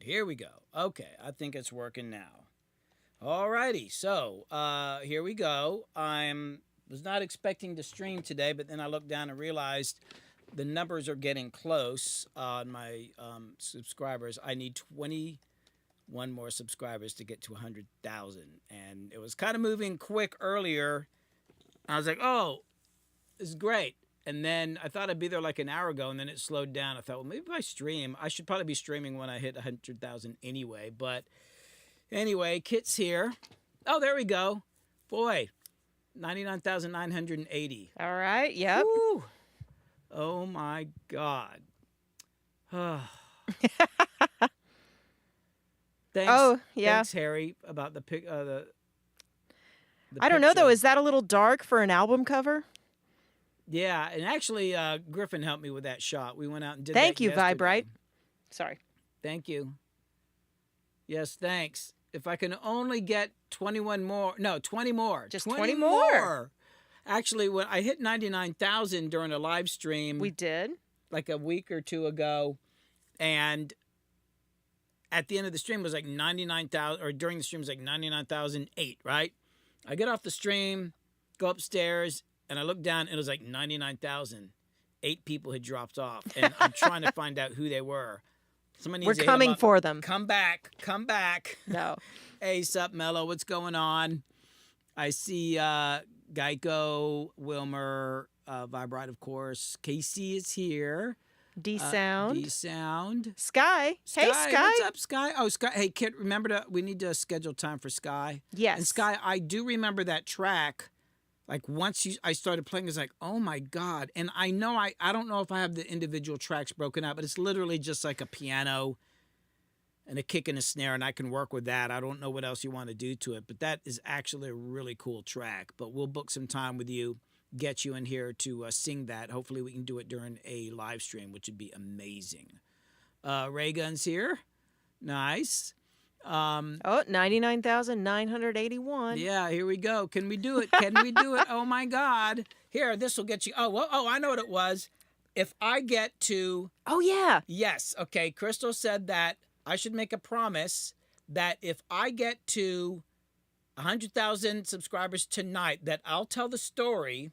Here we go. Okay, I think it's working now. Alrighty, so here we go. Was not expecting to stream today, but then I looked down and realized the numbers are getting close on my subscribers. I need 21 more subscribers to get to 100,000, and it was kind of moving quick earlier. I was like, "Oh, this is great." And then I thought I'd be there like an hour ago, and then it slowed down. I thought, well, maybe if I stream, I should probably be streaming when I hit 100,000 anyway. But anyway, Kit's here. Oh, there we go. Boy, 99,980. All right. Yep. Woo. Oh my God. Thanks. Oh, yeah. Thanks, Harry, about the pic. I don't know though. picture. Is that a little dark for an album cover? Yeah, and actually, Griffin helped me with that shot. We went out and did. Thank that you, yesterday. Vibrite. Sorry. Thank you. Yes, thanks. If I can only get 21 more. No, 20 more. Just 20 more. Actually, when I hit 99,000 during a live stream. We did. Like a week or two ago. And at the end of the stream it was like 99,000, or during the stream it was like 99,008, right? I get off the stream, go upstairs, and I look down and it was like 99,000. 8 people had dropped off. And I'm trying to find out who they were. We're coming for them. Come back. No. Hey, sup, Mello? What's going on? I see Geico, Wilmer, Vibrite, of course. Casey is here. D-Sound. D-Sound. Sky. Hey, Sky. What's up, Sky? Oh, Sky. Hey, Kit, we need to schedule time for Sky. Yes. And Sky, I do remember that track. Like once I started playing, it's like, oh my God. And I know I don't know if I have the individual tracks broken out, but it's literally just like a piano and a kick and a snare, and I can work with that. I don't know what else you want to do to it, but that is actually a really cool track. But we'll book some time with you, get you in here to sing that. Hopefully we can do it during a live stream, which would be amazing. Ray Gun's here. Nice. 99,981. Yeah, here we go. Can we do it? Oh my God. Here, this will get you. Oh, I know what it was. If I get to. Oh, yeah. Yes. Okay. Crystal said that I should make a promise that if I get to 100,000 subscribers tonight, that I'll tell the story.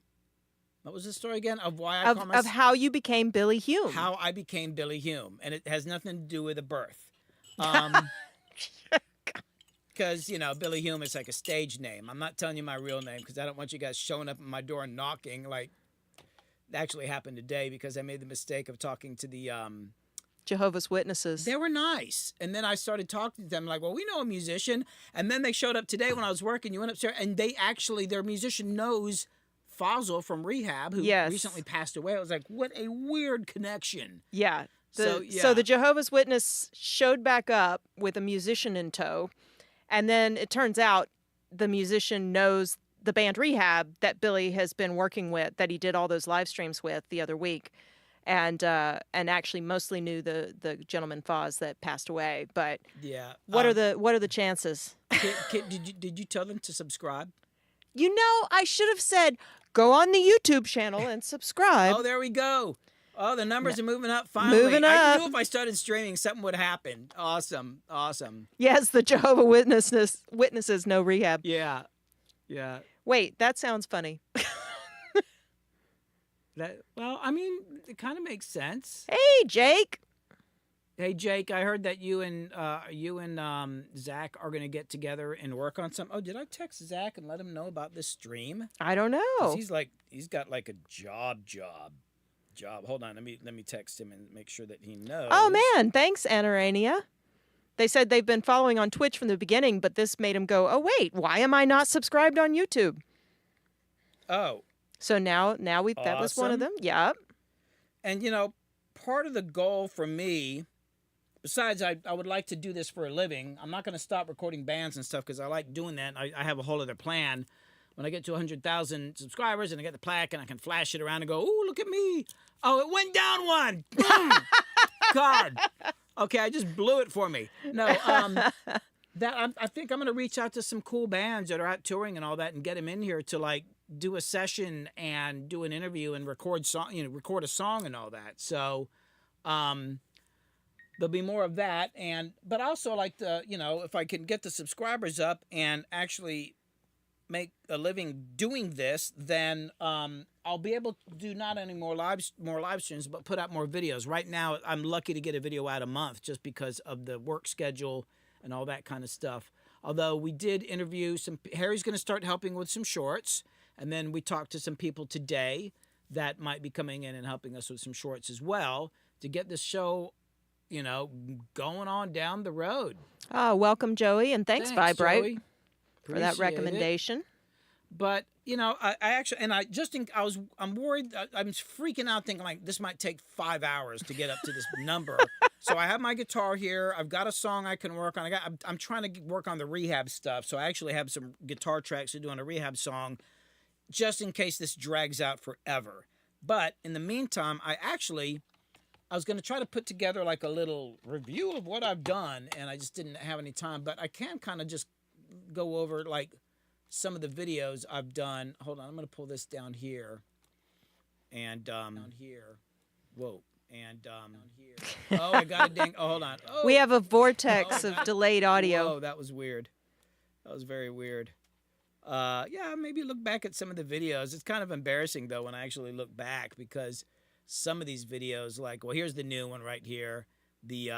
What was the story again? Of why I call myself. Of how you became Billy Hume. How I became Billy Hume. And it has nothing to do with a birth. Because, Billy Hume is like a stage name. I'm not telling you my real name because I don't want you guys showing up at my door and knocking. Like, it actually happened today because I made the mistake of talking to the Jehovah's Witnesses. They were nice. And then I started talking to them like, well, we know a musician. And then they showed up today when I was working. You went upstairs and their musician knows Fossil from Rehab, who recently passed away. I was like, what a weird connection. Yeah. So the Jehovah's Witness showed back up with a musician in tow. And then it turns out the musician knows the band Rehab that Billy has been working with, that he did all those live streams with the other week. And actually mostly knew the gentleman Foz that passed away. But what are the chances? Kit, did you tell them to subscribe? I should have said, go on the YouTube channel and subscribe. Oh, there we go. Oh, the numbers are moving up finally. Moving up. I knew if I started streaming, something would happen. Awesome. Yes, the Jehovah's Witnesses know Rehab. Yeah. Wait, that sounds funny. It kind of makes sense. Hey, Jake. Hey, Jake, I heard that you and Zach are going to get together and work on something. Oh, did I text Zach and let him know about this stream? I don't know. He's got like a job. Hold on, let me text him and make sure that he knows. Oh man, thanks, Anorania. They said they've been following on Twitch from the beginning, but this made them go, oh wait, why am I not subscribed on YouTube? Oh. So now that was one of them. Yep. And part of the goal for me, besides I would like to do this for a living. I'm not going to stop recording bands and stuff because I like doing that. I have a whole other plan. When I get to 100,000 subscribers and I get the plaque and I can flash it around and go, "Ooh, look at me. Oh, it went down one. Boom. God. Okay, I just blew it for me." No, I think I'm going to reach out to some cool bands that are out touring and all that and get them in here to like do a session and do an interview and record a song and all that. So, the there'll be more of that. But also like if I can get the subscribers up and actually make a living doing this, then I'll be able to do not only more live streams, but put out more videos. Right now, I'm lucky to get a video out a month just because of the work schedule and all that kind of stuff. Although we did interview Harry's going to start helping with some shorts, and then we talked to some people today that might be coming in and helping us with some shorts as well to get this show, going on down the road. Oh, welcome, Joey, and thanks Vibrite, Joey, for that recommendation. But I'm worried. I'm freaking out, thinking like this might take 5 hours to get up to this number. So I have my guitar here. I've got a song I can work on. I'm trying to work on the rehab stuff. So I actually have some guitar tracks to do on a rehab song, just in case this drags out forever. But in the meantime, I was going to try to put together like a little review of what I've done, and I just didn't have any time. But I can kind of just go over like some of the videos I've done. Hold on, I'm going to pull this down here. And down here. Whoa. And down here. Oh, I got a ding. Oh, hold on. Oh. We have a vortex of delayed audio. Oh, that was weird. That was very weird. Maybe look back at some of the videos. It's kind of embarrassing though when I actually look back, because some of these videos, like, well, here's the new one right here. The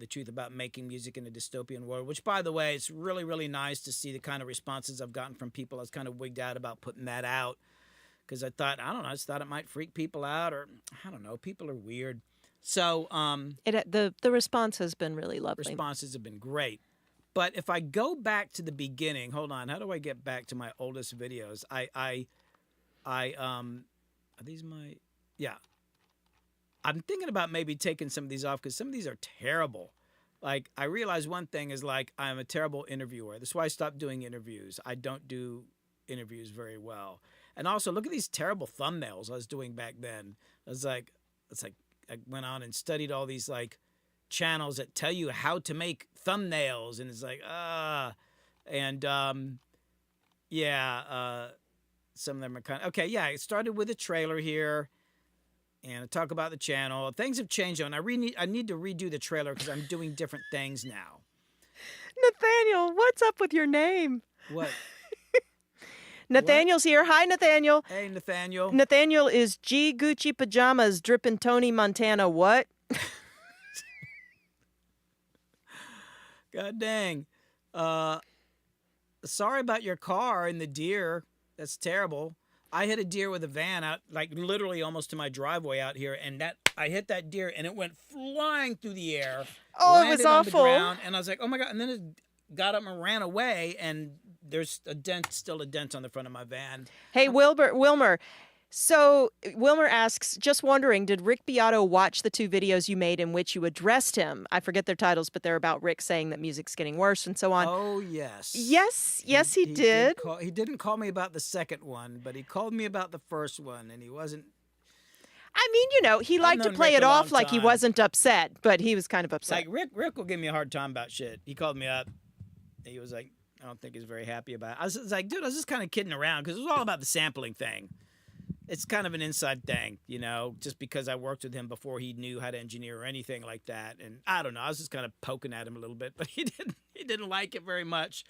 truth about making music in a dystopian world, which, by the way, it's really, really nice to see the kind of responses I've gotten from people. I was kind of wigged out about putting that out because I just thought it might freak people out, or I don't know, people are weird. So the response has been really lovely. Responses have been great. But if I go back to the beginning, hold on, how do I get back to my oldest videos? Are these my, yeah. I'm thinking about maybe taking some of these off because some of these are terrible. Like, I realize one thing is, like, I'm a terrible interviewer. That's why I stopped doing interviews. I don't do interviews very well. And also, look at these terrible thumbnails I was doing back then. It's like I went on and studied all these, like, channels that tell you how to make thumbnails. And it's like, some of them are kind of, okay, yeah, I started with a trailer here. And I talk about the channel. Things have changed, and I need to redo the trailer because I'm doing different things now. Nathaniel, what's up with your name? What? Nathaniel's here. Hi, Nathaniel. Hey, Nathaniel. Nathaniel is G Gucci Pajamas dripping Tony Montana. What? God dang. Sorry about your car and the deer. That's terrible. I hit a deer with a van out, like literally almost to my driveway out here, and I hit that deer and it went flying through the air. Oh, it was awful. On the ground, and I was like, oh my God. And then it got up and ran away, and there's still a dent on the front of my van. Hey, Wilmer. So Wilmer asks, just wondering, did Rick Beato watch the 2 videos you made in which you addressed him? I forget their titles, but they're about Rick saying that music's getting worse and so on. Oh, yes. Yes, he did. He didn't call me about the second one, but he called me about the first one, and he wasn't. I mean, he liked to play it off like he wasn't upset, but he was kind of upset. Like, Rick will give me a hard time about shit. He called me up. He was like, I don't think he's very happy about it. I was like, dude, I was just kind of kidding around because it was all about the sampling thing. It's kind of an inside thing, just because I worked with him before he knew how to engineer or anything like that. And I don't know, I was just kind of poking at him a little bit, but he didn't like it very much.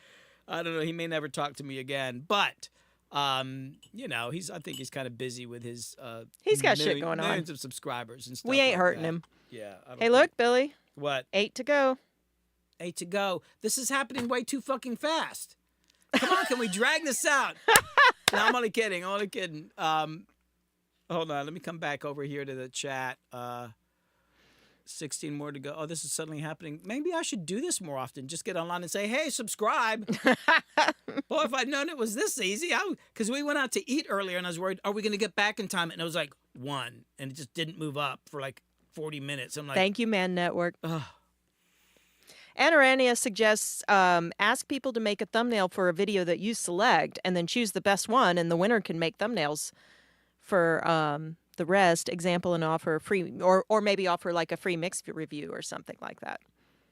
I don't know, he may never talk to me again. But I think he's kind of busy with his he's got shit going on. Millions of subscribers and stuff. We ain't like hurting that. him. Yeah. Hey, look, Billy. What? 8 to go. 8 to go. This is happening way too fucking fast. Come on, can we drag this out? No, I'm only kidding. Hold on, let me come back over here to the chat. 16 more to go. Oh, this is suddenly happening. Maybe I should do this more often. Just get online and say, hey, subscribe. Boy, if I'd known it was this easy. Because we went out to eat earlier, and I was worried, are we going to get back in time? And it was like 1, and it just didn't move up for like 40 minutes. I'm like, thank you, Man Network. Anorania suggests ask people to make a thumbnail for a video that you select and then choose the best one, and the winner can make thumbnails for the rest. Example, and offer a free, or maybe offer like a free mix review or something like that.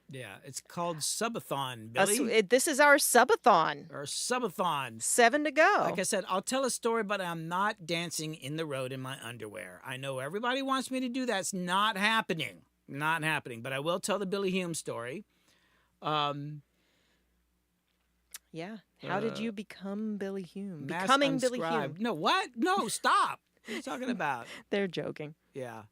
Yeah, it's called Subathon, Billy. This is our subathon. Our Subathon. 7 to go. Like I said, I'll tell a story, but I'm not dancing in the road in my underwear. I know everybody wants me to do that. It's not happening. Not happening. But I will tell the Billy Hume story. Yeah. How did you become Billy Hume? Mass Becoming Billy Hume. unscribed. No, what? No, stop. What are you talking about? They're joking. Yeah.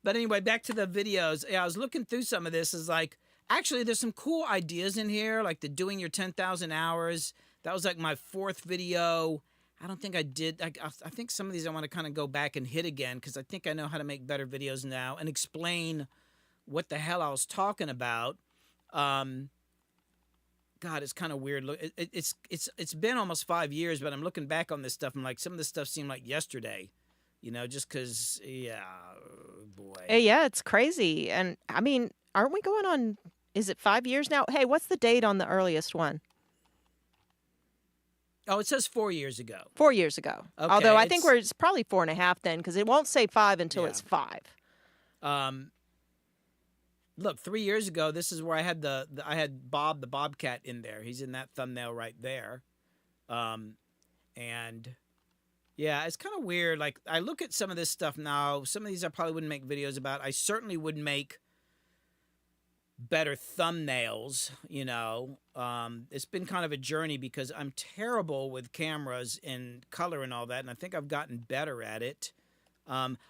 But anyway, back to the videos. Yeah, I was looking through some of this. Is like, actually, there's some cool ideas in here, like the doing your 10,000 hours. That was like my 4th video. I don't think I did. I think some of these I want to kind of go back and hit again because I think I know how to make better videos now and explain what the hell I was talking about. God, it's kind of weird. Look, it's been almost 5 years, but I'm looking back on this stuff. I'm like, some of this stuff seemed like yesterday, you know, just because, yeah, boy. Yeah, it's crazy. And I mean, aren't we going on, is it 5 years now? Hey, what's the date on the earliest one? Oh, it says 4 years ago. 4 years ago. Okay, Although I think it's probably 4.5 then, because it won't say 5 until Yeah. it's 5. Look, 3 years ago, this is where I had I had Bob the Bobcat in there. He's in that thumbnail right there. And yeah, it's kind of weird. Like, I look at some of this stuff now. Some of these I probably wouldn't make videos about. I certainly would make better thumbnails, you know. It's been kind of a journey because I'm terrible with cameras and color and all that, and I think I've gotten better at it.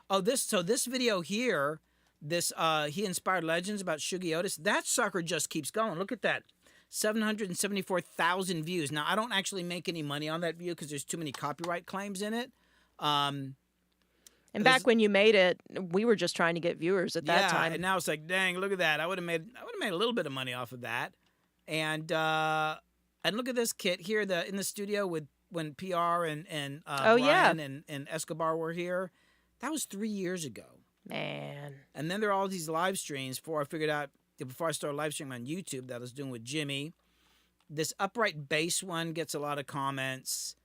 This video here, this He Inspired Legends about Shuggy Otis, that sucker just keeps going. Look at that. 774,000 views. Now, I don't actually make any money on that view because there's too many copyright claims in it. And back when you made it, we were just trying to get viewers at that time. And now it's like, dang, look at that. I would have made a little bit of money off of that. And look at this kit here in the studio with when PR and Brian and Escobar were here. That was 3 years ago. Man. And then there are all these live streams before I started live streaming on YouTube that I was doing with Jimmy. This upright bass one gets a lot of comments.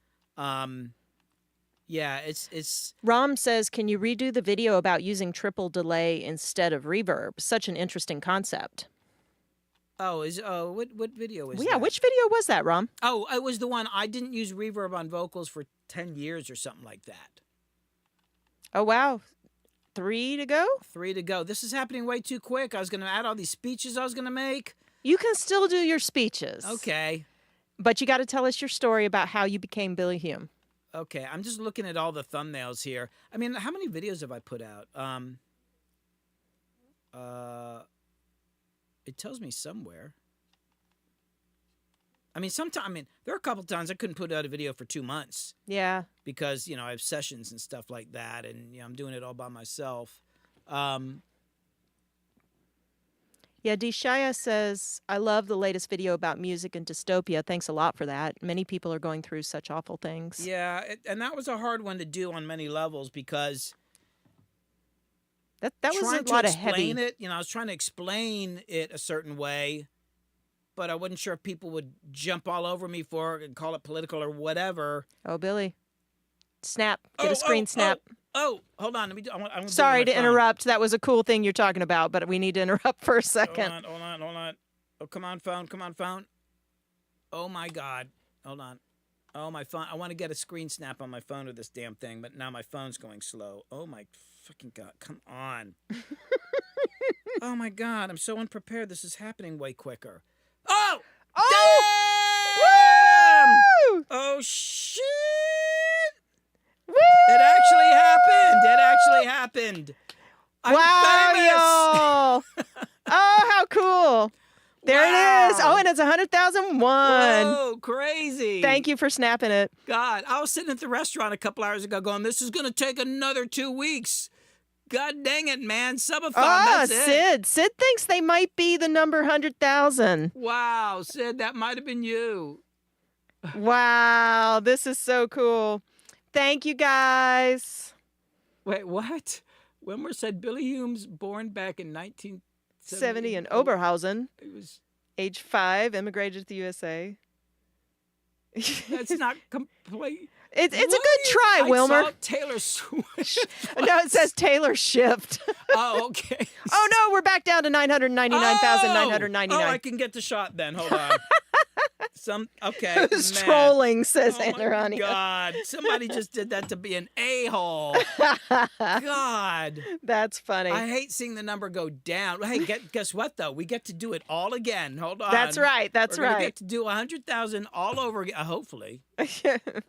Yeah, it's. Rom says, can you redo the video about using triple delay instead of reverb? Such an interesting concept. Oh, what video is that? Yeah, which video was that, Rom? Oh, it was the one I didn't use reverb on vocals for 10 years or something like that. Oh, wow. 3 to go? 3 to go. This is happening way too quick. I was going to add all these speeches I was going to make. You can still do your speeches. Okay. But you got to tell us your story about how you became Billy Hume. Okay, I'm just looking at all the thumbnails here. I mean, how many videos have I put out? It tells me somewhere. I mean, there are a couple times I couldn't put out a video for 2 months. Yeah. Because, you know, I have sessions and stuff like that, and you know, I'm doing it all by myself. Yeah, Deshaya says, I love the latest video about music and dystopia. Thanks a lot for that. Many people are going through such awful things. Yeah, and that was a hard one to do on many levels because that was a lot of heavy. I was trying to explain it a certain way, but I wasn't sure if people would jump all over me for it and call it political or whatever. Oh, Billy. Snap. Get a screen snap. Oh, hold on. I Sorry to interrupt. That was a cool thing you're talking about, but we need to interrupt for a second. Hold on. Oh, come on, phone. Oh, my God. Hold on. Oh, my phone. I want to get a screen snap on my phone with this damn thing, but now my phone's going slow. Oh, my fucking God. Come on. Oh, my God. I'm so unprepared. This is happening way quicker. Oh! Damn! Oh, shit! Woo! It actually happened. I'm wow, famous. y'all. Oh, how cool. There it is. Oh, and it's 100,001. Whoa, crazy. Thank you for snapping it. God, I was sitting at the restaurant a couple hours ago going, this is going to take another 2 weeks. God dang it, man. Subathon, that's it. Sid thinks they might be the number 100,000. Wow, Sid, that might have been you. Wow, this is so cool. Thank you, guys. Wait, what? Wimmer said Billy Hume's born back in 1970 in Oberhausen. It was age 5, immigrated to the USA. That's not complete. It's a good try, Wilmer. I saw Taylor Swift. No, it says Taylor Swift. Oh, okay. Oh, no, we're back down to 999,999. Oh, I can get the shot then. Hold on. Okay. Who's man. trolling, says Oh my Anarania. God. Somebody just did that to be an a-hole. God. That's funny. I hate seeing the number go down. Hey, guess what, though? We get to do it all again. Hold on. That's right. That's We're gonna right. get to do 100,000 all over again, hopefully.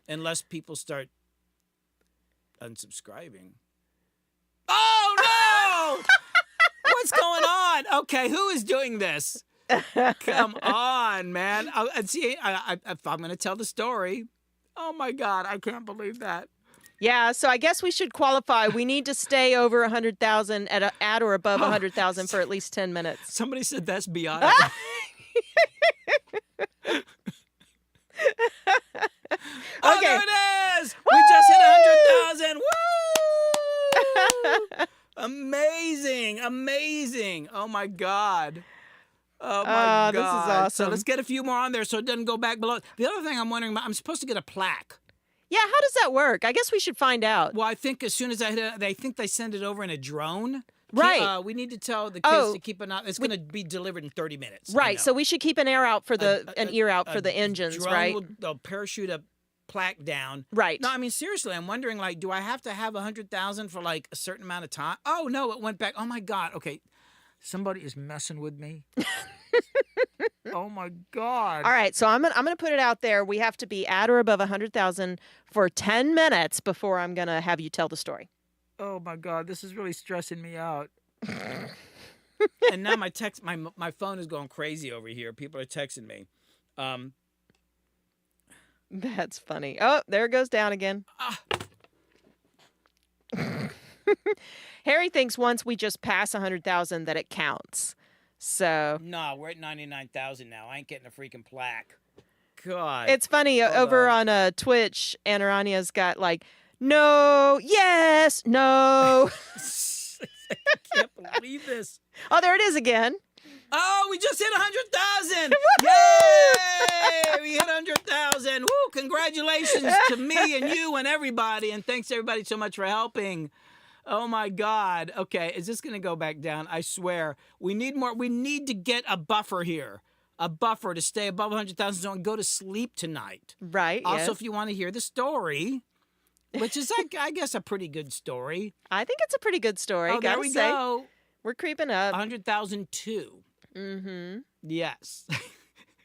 Unless people start unsubscribing. Oh, no! What's going on? Okay, who is doing this? Come on, man. See, if I'm going to tell the story, oh, my God, I can't believe that. Yeah, so I guess we should qualify. We need to stay over 100,000 at or above 100,000 for at least 10 minutes. Somebody said that's beyond. Oh, Okay. there it is! We just hit 100,000. Woo! Amazing, amazing. Oh, my God. Oh, my God. This is awesome. So let's get a few more on there so it doesn't go back below. The other thing I'm wondering about, I'm supposed to get a plaque. Yeah, how does that work? I guess we should find out. Well, I think as soon as I hit it, they think they send it over in a drone. Right. We need to tell the kids to keep an eye. It's going to be delivered in 30 minutes. Right, so we should keep an ear out for an ear out for a the engines, drone right? They'll parachute a plaque down. Right. No, I mean, seriously, I'm wondering, like, do I have to have 100,000 for, like, a certain amount of time? Oh, no, it went back. Oh, my God. Okay. Somebody is messing with me. Oh, my God. All right, so I'm gonna put it out there. We have to be at or above 100,000 for 10 minutes before I'm gonna have you tell the story. Oh, my God. This is really stressing me out. And now my phone is going crazy over here. People are texting me. That's funny. Oh, there it goes down again. Harry thinks once we just pass 100,000 that it counts. So No, we're at 99,000 now. I ain't getting a freaking plaque. God. it's funny over on Twitch. Anarania's got like no, yes, no. I can't believe this. Oh, there it is again. Oh, we just hit 100,000. Yay! We hit 100,000. Woo! Congratulations to me and you and everybody. And thanks everybody so much for helping. Oh my God. Okay, is this going to go back down? I swear. We need more. We need to get a buffer here. A buffer to stay above 100,000 so I can go to sleep tonight. Right. Also, yes. if you want to hear the story, which is, I guess, a pretty good story. I think it's a pretty good story. Oh, there gotta we say. go. We're creeping up. 100,002. Mm-hmm. Yes.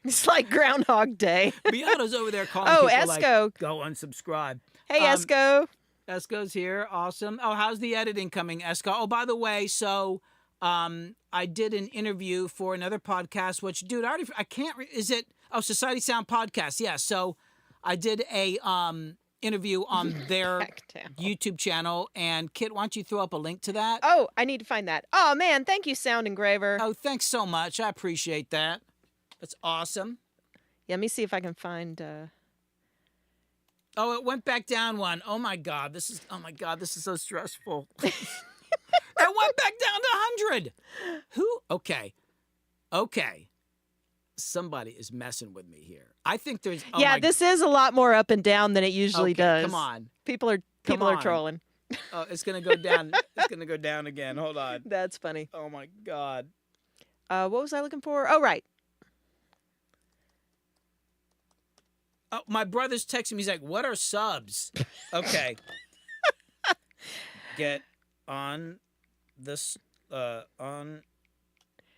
It's like Groundhog Day. Beato's over there calling Oh, people Esco. like, go unsubscribe. Hey, Esco. Esco's here. Awesome. Oh, how's the editing coming, Esco? Oh, by the way, so I did an interview for another podcast, which, dude, I can't, is it, Society Sound Podcast. Yeah, so I did a interview on their YouTube channel, and Kit, why don't you throw up a link to that? Oh, I need to find that. Oh, man, thank you, Sound Engraver. Oh, thanks so much. I appreciate that. That's awesome. Yeah, let me see if I can find... Oh, it went back down one. Oh my God, this is so stressful. It went back down to 100. Who? Okay. Somebody is messing with me here. I think there's. Oh yeah, this is a lot more up and down than it usually does. Come on. People are trolling. Oh, it's gonna go down. It's gonna go down again. Hold on. That's funny. Oh my God. What was I looking for? Oh, right. Oh, my brother's texting me. He's like, "What are subs?" Okay. Get on this on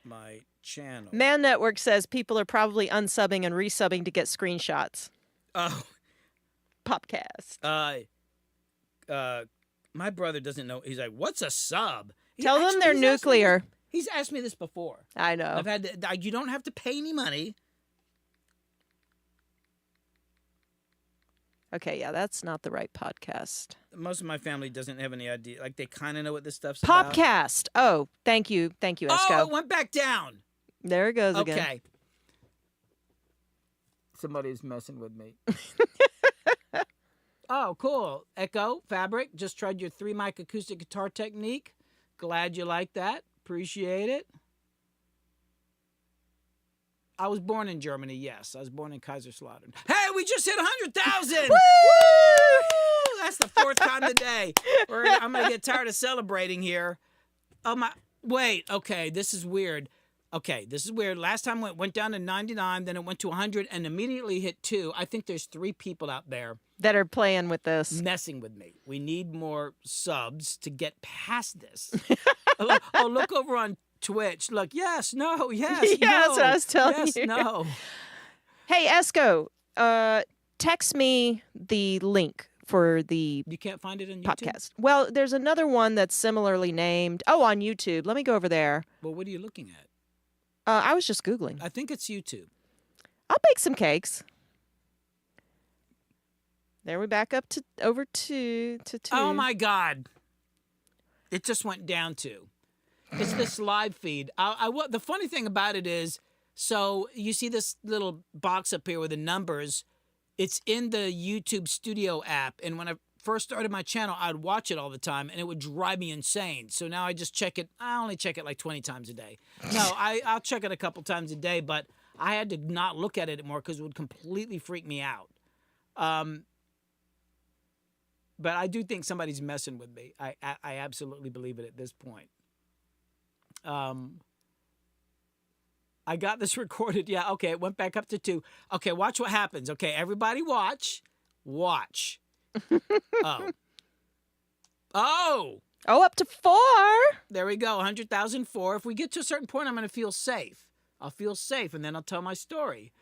my channel. Man Network says people are probably unsubbing and resubbing to get screenshots. Oh. Popcast. My brother doesn't know. He's like, "What's a sub?" Tell them they're nuclear. He's asked me this before. I know. I've had to, you don't have to pay any money. Okay, yeah, that's not the right podcast. Most of my family doesn't have any idea. Like, they kind of know what this stuff's about. Popcast. Oh, thank you, Esco. Oh, it went back down. There it goes again. Okay. Somebody's messing with me. Oh, cool. Echo, Fabric, just tried your 3-mic acoustic guitar technique. Glad you like that. Appreciate it. I was born in Germany, yes. I was born in Kaiserslautern. Hey, we just hit 100,000! Woo! That's the 4th time today. I'm going to get tired of celebrating here. Oh, my. Wait, okay, this is weird. Okay, this is weird. Last time it went down to 99, then it went to 100 and immediately hit 2. I think there's 3 people out there that are playing with this. Messing with me. We need more subs to get past this. Oh, look over on Twitch. Look, yes, no, yes, yeah, no. That's what I was telling yes, you. no. Hey, Esco, text me the link for the You can't find it on YouTube? podcast. Well, there's another one that's similarly named. Oh, on YouTube. Let me go over there. Well, what are you looking at? I was just Googling. I think it's YouTube. I'll bake some cakes. There we back up to over to 2. Oh my God! It just went down 2. It's this live feed. The funny thing about it is, so you see this little box up here with the numbers. It's in the YouTube Studio app, and when I first started my channel, I'd watch it all the time, and it would drive me insane. So now I just check it. I only check it like 20 times a day. No, I'll check it a couple times a day, but I had to not look at it anymore because it would completely freak me out. But I do think somebody's messing with me. I absolutely believe it at this point. I got this recorded. Yeah, okay, it went back up to 2. Okay, watch what happens. Okay, everybody watch. Watch. Oh. Oh! Oh, up to 4. There we go, 100,004. If we get to a certain point, I'm going to feel safe. I'll feel safe, and then I'll tell my story.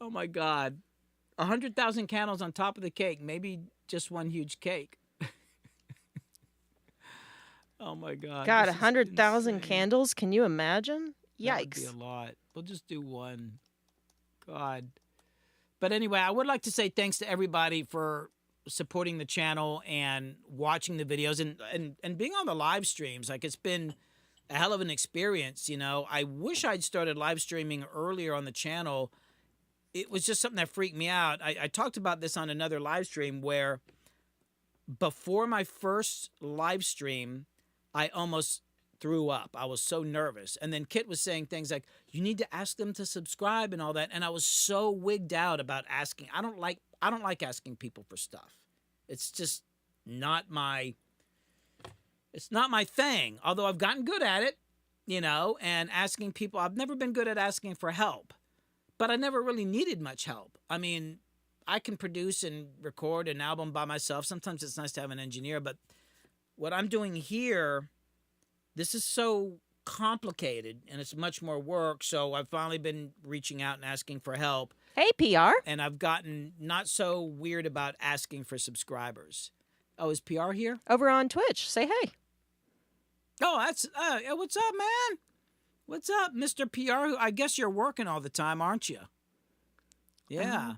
Oh, my God. 100,000 candles on top of the cake. Maybe just one huge cake. Oh, my God. God, 100,000 candles? Can you imagine? Yikes. That would be a lot. We'll just do one. God. But anyway, I would like to say thanks to everybody for supporting the channel and watching the videos and being on the live streams. Like, it's been a hell of an experience, you know. I wish I'd started live streaming earlier on the channel. It was just something that freaked me out. I talked about this on another live stream where before my first live stream, I almost threw up. I was so nervous. And then Kit was saying things like, you need to ask them to subscribe and all that. And I was so wigged out about asking. I don't like asking people for stuff. It's just not my thing. Although I've gotten good at it, you know, and asking people. I've never been good at asking for help, but I never really needed much help. I mean, I can produce and record an album by myself. Sometimes it's nice to have an engineer, but what I'm doing here, this is so complicated and it's much more work. So I've finally been reaching out and asking for help. Hey, PR. And I've gotten not so weird about asking for subscribers. Oh, is PR here? Over on Twitch. Say hey. Oh, that's what's up, man? What's up, Mr. PR? I guess you're working all the time, aren't you? Yeah.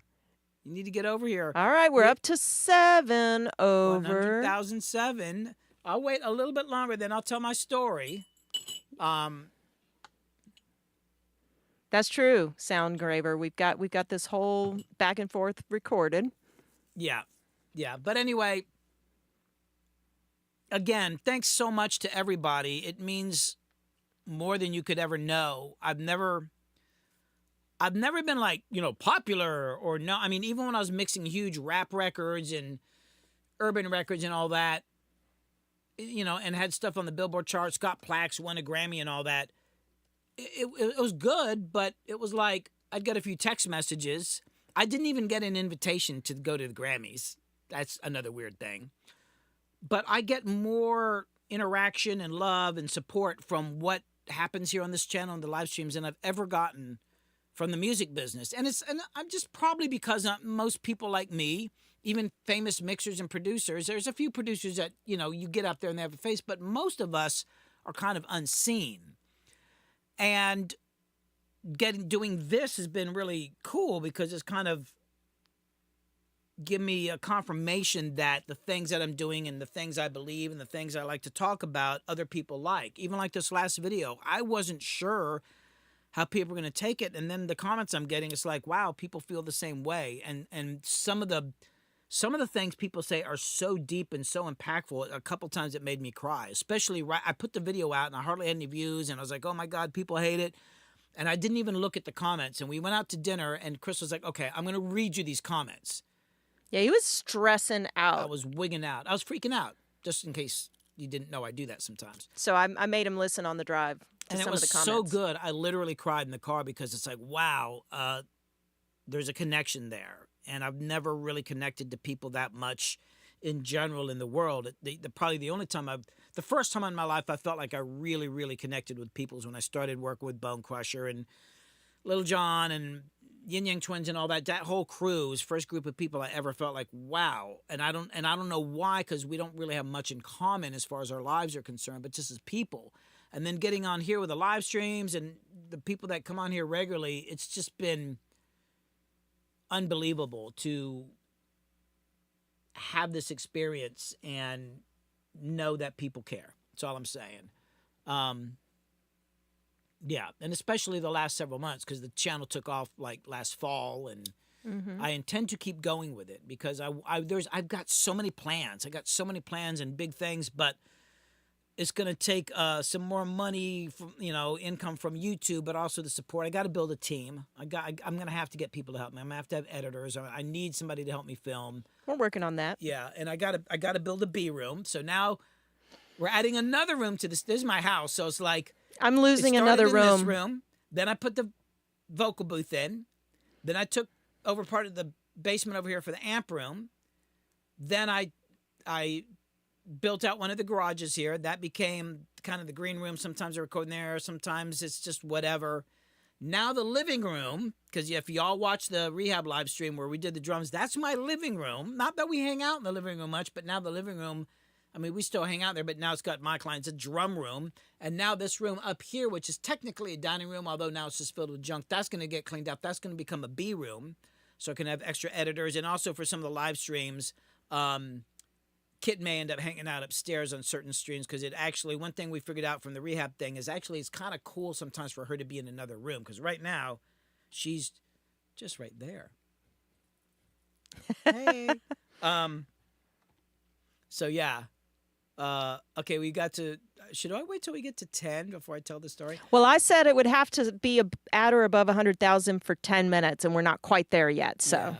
You need to get over here. All right, we're up to 7 over 100,007. I'll wait a little bit longer, then I'll tell my story. That's true, Sound Graver. We've got this whole back and forth recorded. Yeah. But anyway, again, thanks so much to everybody. It means more than you could ever know. I've never been like, you know, popular or no. I mean, even when I was mixing huge rap records and urban records and all that, you know, and had stuff on the Billboard charts, got plaques, won a Grammy and all that. It was good, but it was like I'd get a few text messages. I didn't even get an invitation to go to the Grammys. That's another weird thing. But I get more interaction and love and support from what happens here on this channel and the live streams than I've ever gotten from the music business. And I'm just probably because most people like me, even famous mixers and producers, there's a few producers that, you know, you get up there and they have a face, but most of us are kind of unseen. And doing this has been really cool because it's kind of give me a confirmation that the things that I'm doing and the things I believe and the things I like to talk about, other people like. Even like this last video, I wasn't sure how people are going to take it. And then the comments I'm getting, it's like, wow, people feel the same way. And some of the things people say are so deep and so impactful. A couple times it made me cry, especially I put the video out and I hardly had any views. And I was like, oh my God, people hate it. And I didn't even look at the comments. And we went out to dinner and Chris was like, okay, I'm going to read you these comments. Yeah, he was stressing out. I was wigging out. I was freaking out, just in case you didn't know I do that sometimes. So I made him listen on the drive to and it some was of the so comments. good. I literally cried in the car because it's like, wow, there's a connection there. And I've never really connected to people that much in general in the world. Probably the first time in my life I felt like I really, really connected with people is when I started working with Bone Crusher and Little John and Yin Yang Twins and all that. That whole crew was the first group of people I ever felt like, wow. And I don't know why, because we don't really have much in common as far as our lives are concerned, but just as people. And then getting on here with the live streams and the people that come on here regularly, it's just been unbelievable to have this experience and know that people care. That's all I'm saying. Yeah, and especially the last several months, because the channel took off like last fall, and I intend to keep going with it because I've got so many plans. I got so many plans and big things, but it's going to take some more money from, income from YouTube, but also the support. I got to build a team. I'm going to have to get people to help me. I'm going to have editors. I need somebody to help me film. We're working on that. Yeah, and I got to build a B room. So now we're adding another room to this. This is my house, so it's like I'm losing it started another in room. This room. Then I put the vocal booth in. Then I took over part of the basement over here for the amp room. Then I built out one of the garages here. That became kind of the green room. Sometimes I record in there. Sometimes it's just whatever. Now the living room, because if y'all watch the rehab live stream where we did the drums, that's my living room. Not that we hang out in the living room much, but now the living room, I mean, we still hang out there, but now it's got my clients, a drum room. And now this room up here, which is technically a dining room, although now it's just filled with junk, that's going to get cleaned up. That's going to become a B room. So I can have extra editors. And also for some of the live streams, Kit may end up hanging out upstairs on certain streams because it actually, one thing we figured out from the rehab thing is actually it's kind of cool sometimes for her to be in another room because right now she's just right there. Hey. So yeah. Okay, we got to. Should I wait till we get to 10 before I tell the story? Well, I said it would have to be at or above 100,000 for 10 minutes, and we're not quite there yet. So. Yeah.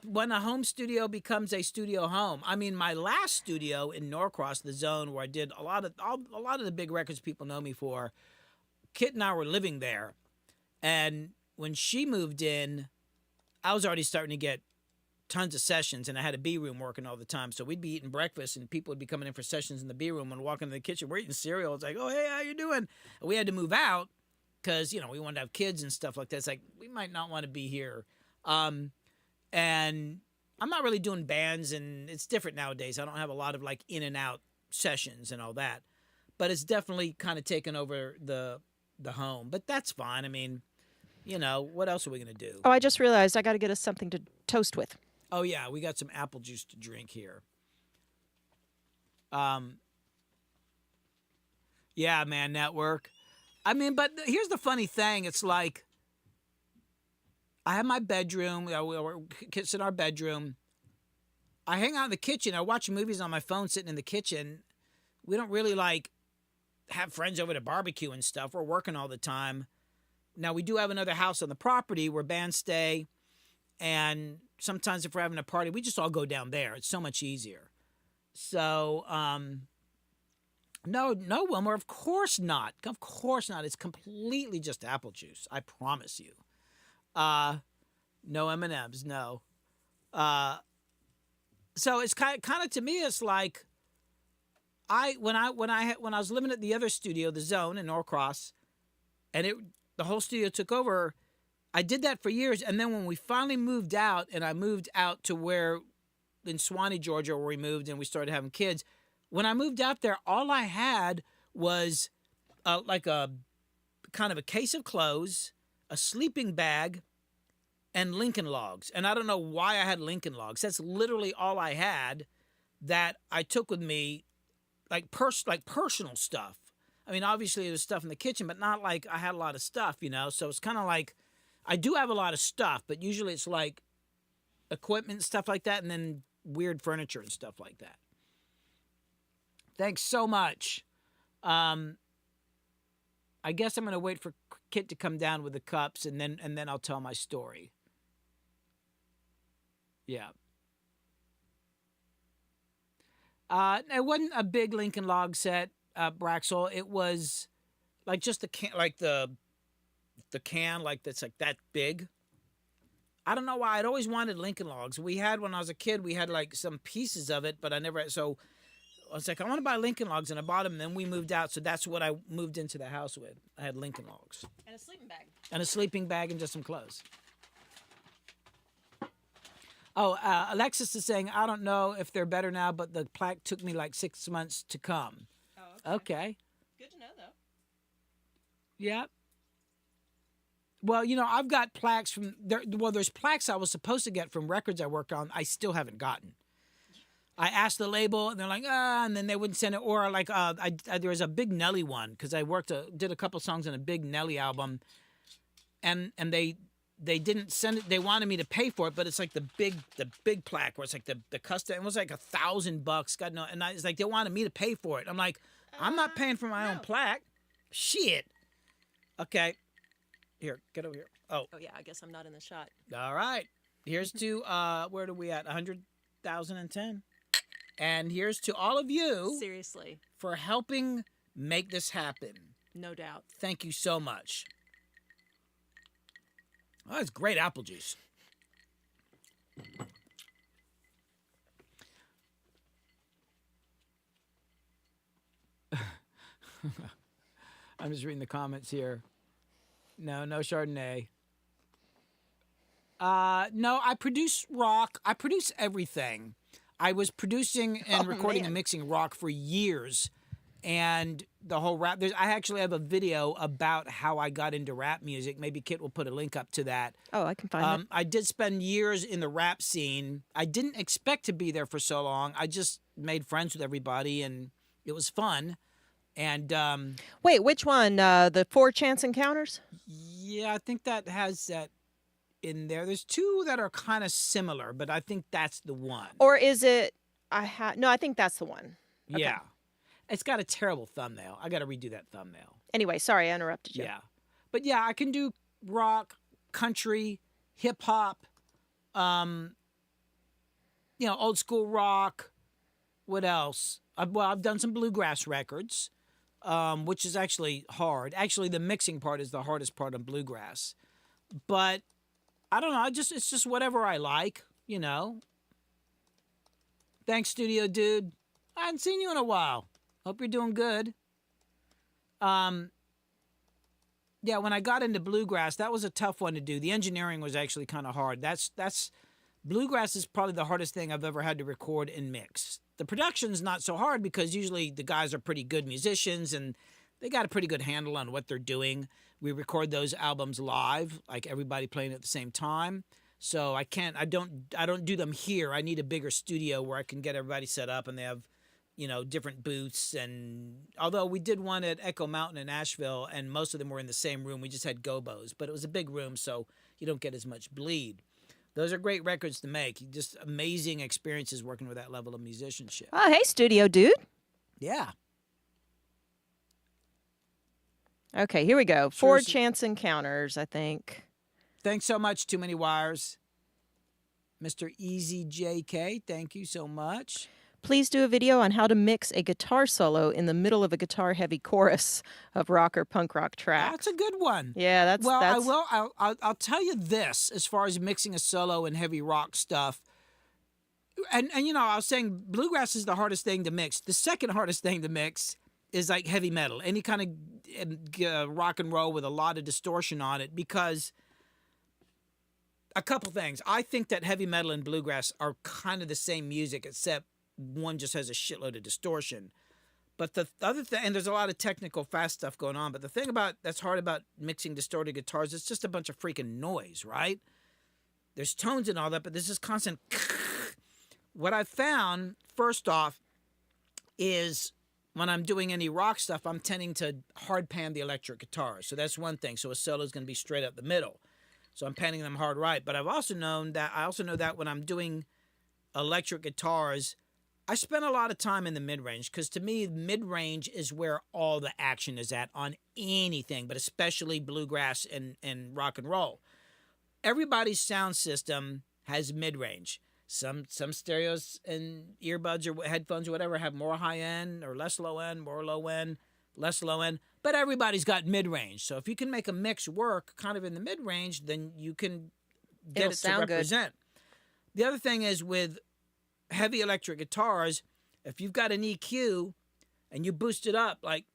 When a home studio becomes a studio home. I mean, my last studio in Norcross, the Zone, where I did a lot of the big records people know me for. Kit and I were living there, and when she moved in, I was already starting to get tons of sessions, and I had a B room working all the time. So we'd be eating breakfast, and people would be coming in for sessions in the B room and walking into the kitchen. We're eating cereal. It's like, oh hey, how you doing? And we had to move out because we wanted to have kids and stuff like that. It's like we might not want to be here. And I'm not really doing bands, and it's different nowadays. I don't have a lot of like in and out sessions and all that, but it's definitely kind of taken over the home. But that's fine. I mean, what else are we gonna do? Oh, I just realized I got to get us something to toast with. Oh yeah, we got some apple juice to drink here. Yeah, man, network. I mean, but here's the funny thing. It's like I have my bedroom. We're kids in our bedroom. I hang out in the kitchen. I watch movies on my phone sitting in the kitchen. We don't really like have friends over to barbecue and stuff. We're working all the time. Now, we do have another house on the property where bands stay. And sometimes if we're having a party, we just all go down there. It's so much easier. So, no, Wilmer, of course not. Of course not. It's completely just apple juice. I promise you. No M&Ms, no. So it's kind of to me, it's like when I was living at the other studio, the Zone in Norcross, and the whole studio took over. I did that for years, and then when we finally moved out, and I moved out to where in Swanee, Georgia, where we moved, and we started having kids. When I moved out there, all I had was like a kind of a case of clothes, a sleeping bag, and Lincoln Logs. And I don't know why I had Lincoln Logs. That's literally all I had that I took with me, like personal stuff. I mean, obviously there's stuff in the kitchen, but not like I had a lot of stuff, So it's kind of like I do have a lot of stuff, but usually it's like equipment and stuff like that, and then weird furniture and stuff like that. Thanks so much. I guess I'm going to wait for Kit to come down with the cups, and then I'll tell my story. Yeah. It wasn't a big Lincoln Log set, Braxel. It was like just the can, like the can, like that's like that big. I don't know why. I'd always wanted Lincoln Logs. We had when I was a kid. We had like some pieces of it, but I never. So I was like, I want to buy Lincoln Logs, and I bought them. And then we moved out, so that's what I moved into the house with. I had Lincoln Logs And a sleeping bag. and a sleeping bag and just some clothes. Oh, Alexis is saying, I don't know if they're better now, but the plaque took me like 6 months to come. Oh, Okay. Good to know, though. Yeah. Well, I've got plaques from there. Well, there's plaques I was supposed to get from records I worked on. I still haven't gotten. I asked the label, and they're like, and then they wouldn't send it. Or like, there was a big Nelly one because I did a couple songs on a big Nelly album, and they didn't send it. They wanted me to pay for it, but it's like the big plaque where it's like the custom. It was like $1,000. God no, and it's like they wanted me to pay for it. I'm like, I'm not paying for my own plaque. Shit. Okay. Here, get over here. Oh, yeah, I guess I'm not in the shot. all right. Here's to where are we at? 100,010. And here's to all of you Seriously, for helping make this happen. no doubt. Thank you so much. Oh, that's great apple juice. I'm just reading the comments here. No Chardonnay. No, I produce rock. I produce everything. I was producing and recording and mixing rock for years, and the whole rap. I actually have a video about how I got into rap music. Maybe Kit will put a link up to that. Oh, I can find it. I did spend years in the rap scene. I didn't expect to be there for so long. I just made friends with everybody, and it was fun. And Wait, which one? The 4 Chance Encounters? yeah, I think that has that in there. There's 2 that are kind of similar, but I think that's the one. Or is it? No, I think that's the one. Okay. Yeah, it's got a terrible thumbnail. I got to redo that thumbnail. Anyway, sorry I interrupted you. Yeah, but yeah, I can do rock, country, hip hop, old school rock. What else? I've done some bluegrass records, which is actually hard. Actually, the mixing part is the hardest part on bluegrass. But I don't know. It's just whatever I like, Thanks, studio dude. I hadn't seen you in a while. Hope you're doing good. Yeah, when I got into bluegrass, that was a tough one to do. The engineering was actually kind of hard. That's bluegrass is probably the hardest thing I've ever had to record and mix. The production's not so hard because usually the guys are pretty good musicians and they got a pretty good handle on what they're doing. We record those albums live, like everybody playing at the same time. So I don't do them here. I need a bigger studio where I can get everybody set up and they have, different booths. And although we did one at Echo Mountain in Asheville and most of them were in the same room, we just had gobos, but it was a big room, so you don't get as much bleed. Those are great records to make. Just amazing experiences working with that level of musicianship. Oh, hey, studio dude. Yeah. Okay, here we go. 4 Sure. Chance Encounters, I think. Thanks so much, Too Many Wires. Mr. Easy JK, thank you so much. Please do a video on how to mix a guitar solo in the middle of a guitar-heavy chorus of rock or punk rock track. That's a good one. Yeah, that's... I will. I'll tell you this as far as mixing a solo and heavy rock stuff. And I was saying bluegrass is the hardest thing to mix. The second hardest thing to mix is like heavy metal, any kind of rock and roll with a lot of distortion on it, because a couple things. I think that heavy metal and bluegrass are kind of the same music, except one just has a shitload of distortion. But the other thing, and there's a lot of technical fast stuff going on, but the thing that's hard about mixing distorted guitars, it's just a bunch of freaking noise, right? There's tones and all that, but this is constant. What I found, first off, is when I'm doing any rock stuff, I'm tending to hard pan the electric guitars. So that's one thing. So a solo is going to be straight up the middle. So I'm panning them hard right. But I also know that when I'm doing electric guitars, I spend a lot of time in the mid-range, because to me, mid-range is where all the action is at on anything, but especially bluegrass and rock and roll. Everybody's sound system has mid-range. Some stereos and earbuds or headphones or whatever have more high-end or less low-end, more low-end. less low end, but everybody's got mid-range. So if you can make a mix work kind of in the mid-range, then you can get It'll it to sound good. represent. The other thing is with heavy electric guitars, if you've got an EQ and you boost it up like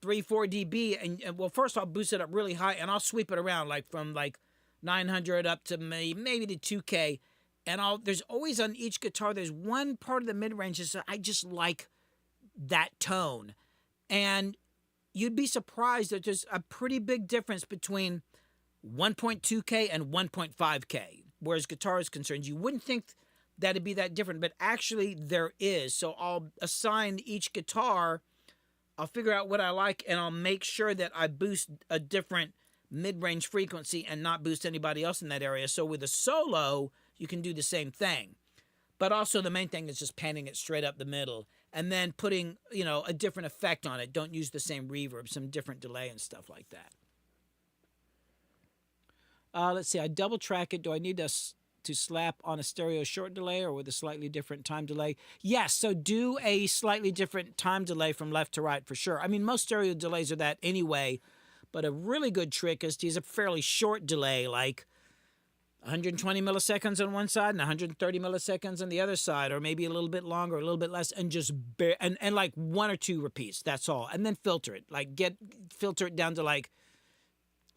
3-4 dB, and well, first I'll boost it up really high and I'll sweep it around like from like 900 up to maybe to 2K, and there's always on each guitar there's one part of the mid-range that I just like that tone, and you'd be surprised that there's a pretty big difference between 1.2K and 1.5K. Whereas guitar is concerned, you wouldn't think that it'd be that different, but actually there is. So I'll assign each guitar, I'll figure out what I like, and I'll make sure that I boost a different mid-range frequency and not boost anybody else in that area. So with a solo, you can do the same thing. But also the main thing is just panning it straight up the middle and then putting, a different effect on it. Don't use the same reverb, some different delay and stuff like that. Let's see, I double track it. Do I need to slap on a stereo short delay or with a slightly different time delay? Yes, so do a slightly different time delay from left to right for sure. I mean, most stereo delays are that anyway, but a really good trick is to use a fairly short delay, like 120 milliseconds on one side and 130 milliseconds on the other side, or maybe a little bit longer, a little bit less, and just and like 1 or 2 repeats. That's all, and then filter it. Like filter it down to like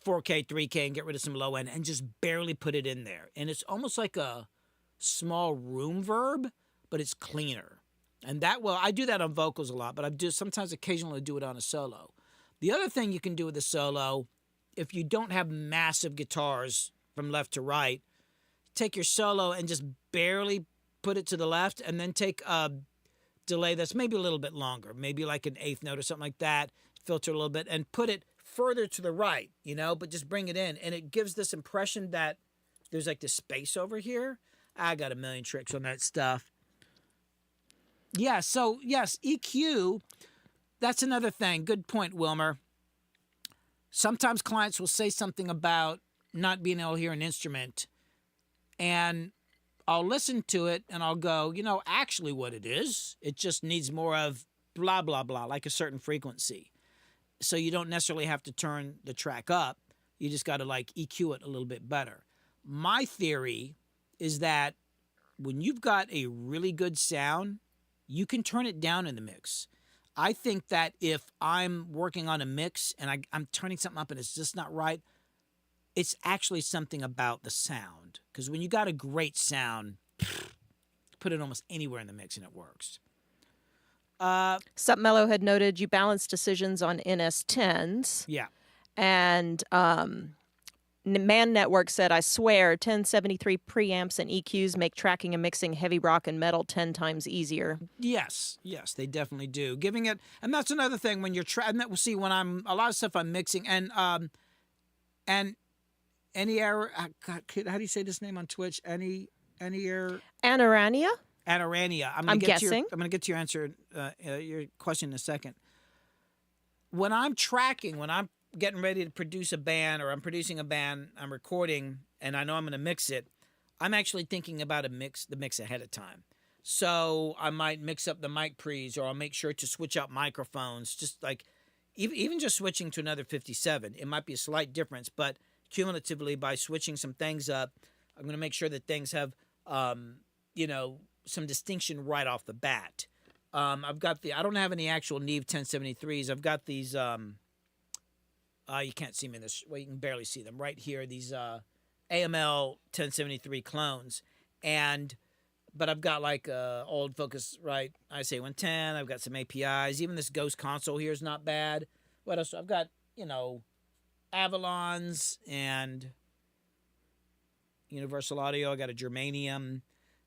4K, 3K, and get rid of some low end, and just barely put it in there. And it's almost like a small room verb, but it's cleaner. And I do that on vocals a lot, but sometimes occasionally do it on a solo. The other thing you can do with a solo, if you don't have massive guitars from left to right, take your solo and just barely put it to the left, and then take a delay that's maybe a little bit longer, maybe like an eighth note or something like that, filter a little bit, and put it further to the right, but just bring it in. And it gives this impression that there's like this space over here. I got a million tricks on that stuff. Yeah, so yes, EQ, that's another thing. Good point, Wilmer. Sometimes clients will say something about not being able to hear an instrument, and I'll listen to it and I'll go, actually what it is, it just needs more of blah, blah, blah, like a certain frequency. So you don't necessarily have to turn the track up. You just got to like EQ it a little bit better. My theory is that when you've got a really good sound, you can turn it down in the mix. I think that if I'm working on a mix and I'm turning something up and it's just not right, it's actually something about the sound. Because when you got a great sound, put it almost anywhere in the mix and it works. Sup Mellow had noted you balance decisions on NS10s. Yeah. And Man Network said, I swear, 1073 preamps and EQs make tracking and mixing heavy rock and metal 10 times easier. Yes, they definitely do. Giving it, and that's another thing when you're trying. We'll see when a lot of stuff I'm mixing, and any error. God, how do you say this name on Twitch? Any error? Anorania? Anorania. I'm guessing. I'm going to get to your answer, your question in a second. When I'm tracking, when I'm getting ready to produce a band, or I'm producing a band, I'm recording, and I know I'm going to mix it, I'm actually thinking about the mix ahead of time. So I might mix up the mic pre's, or I'll make sure to switch out microphones, just like even just switching to another 57. It might be a slight difference, but cumulatively by switching some things up, I'm going to make sure that things have, some distinction right off the bat. I've got I don't have any actual Neve 1073s. I've got these, you can't see them in this, well, you can barely see them right here. These AML 1073 clones. But I've got like old Focus, right? ISA 110. I've got some APIs. Even this Ghost console here is not bad. What else? I've got, Avalons and Universal Audio. I got a Germanium.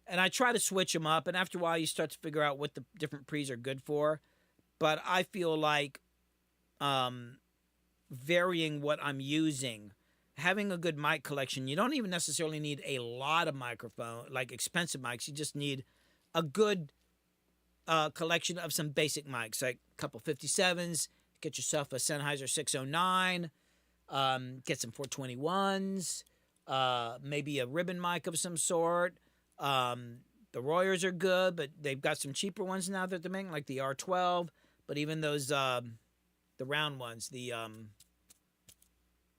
And I try to switch them up, and after a while you start to figure out what the different pre's are good for. But I feel like varying what I'm using, having a good mic collection, you don't even necessarily need a lot of microphone, like expensive mics. You just need a good collection of some basic mics, like a couple 57s, get yourself a Sennheiser 609, get some 421s, maybe a ribbon mic of some sort. The Royers are good, but they've got some cheaper ones now that they're making, like the R12. But even those the round ones, the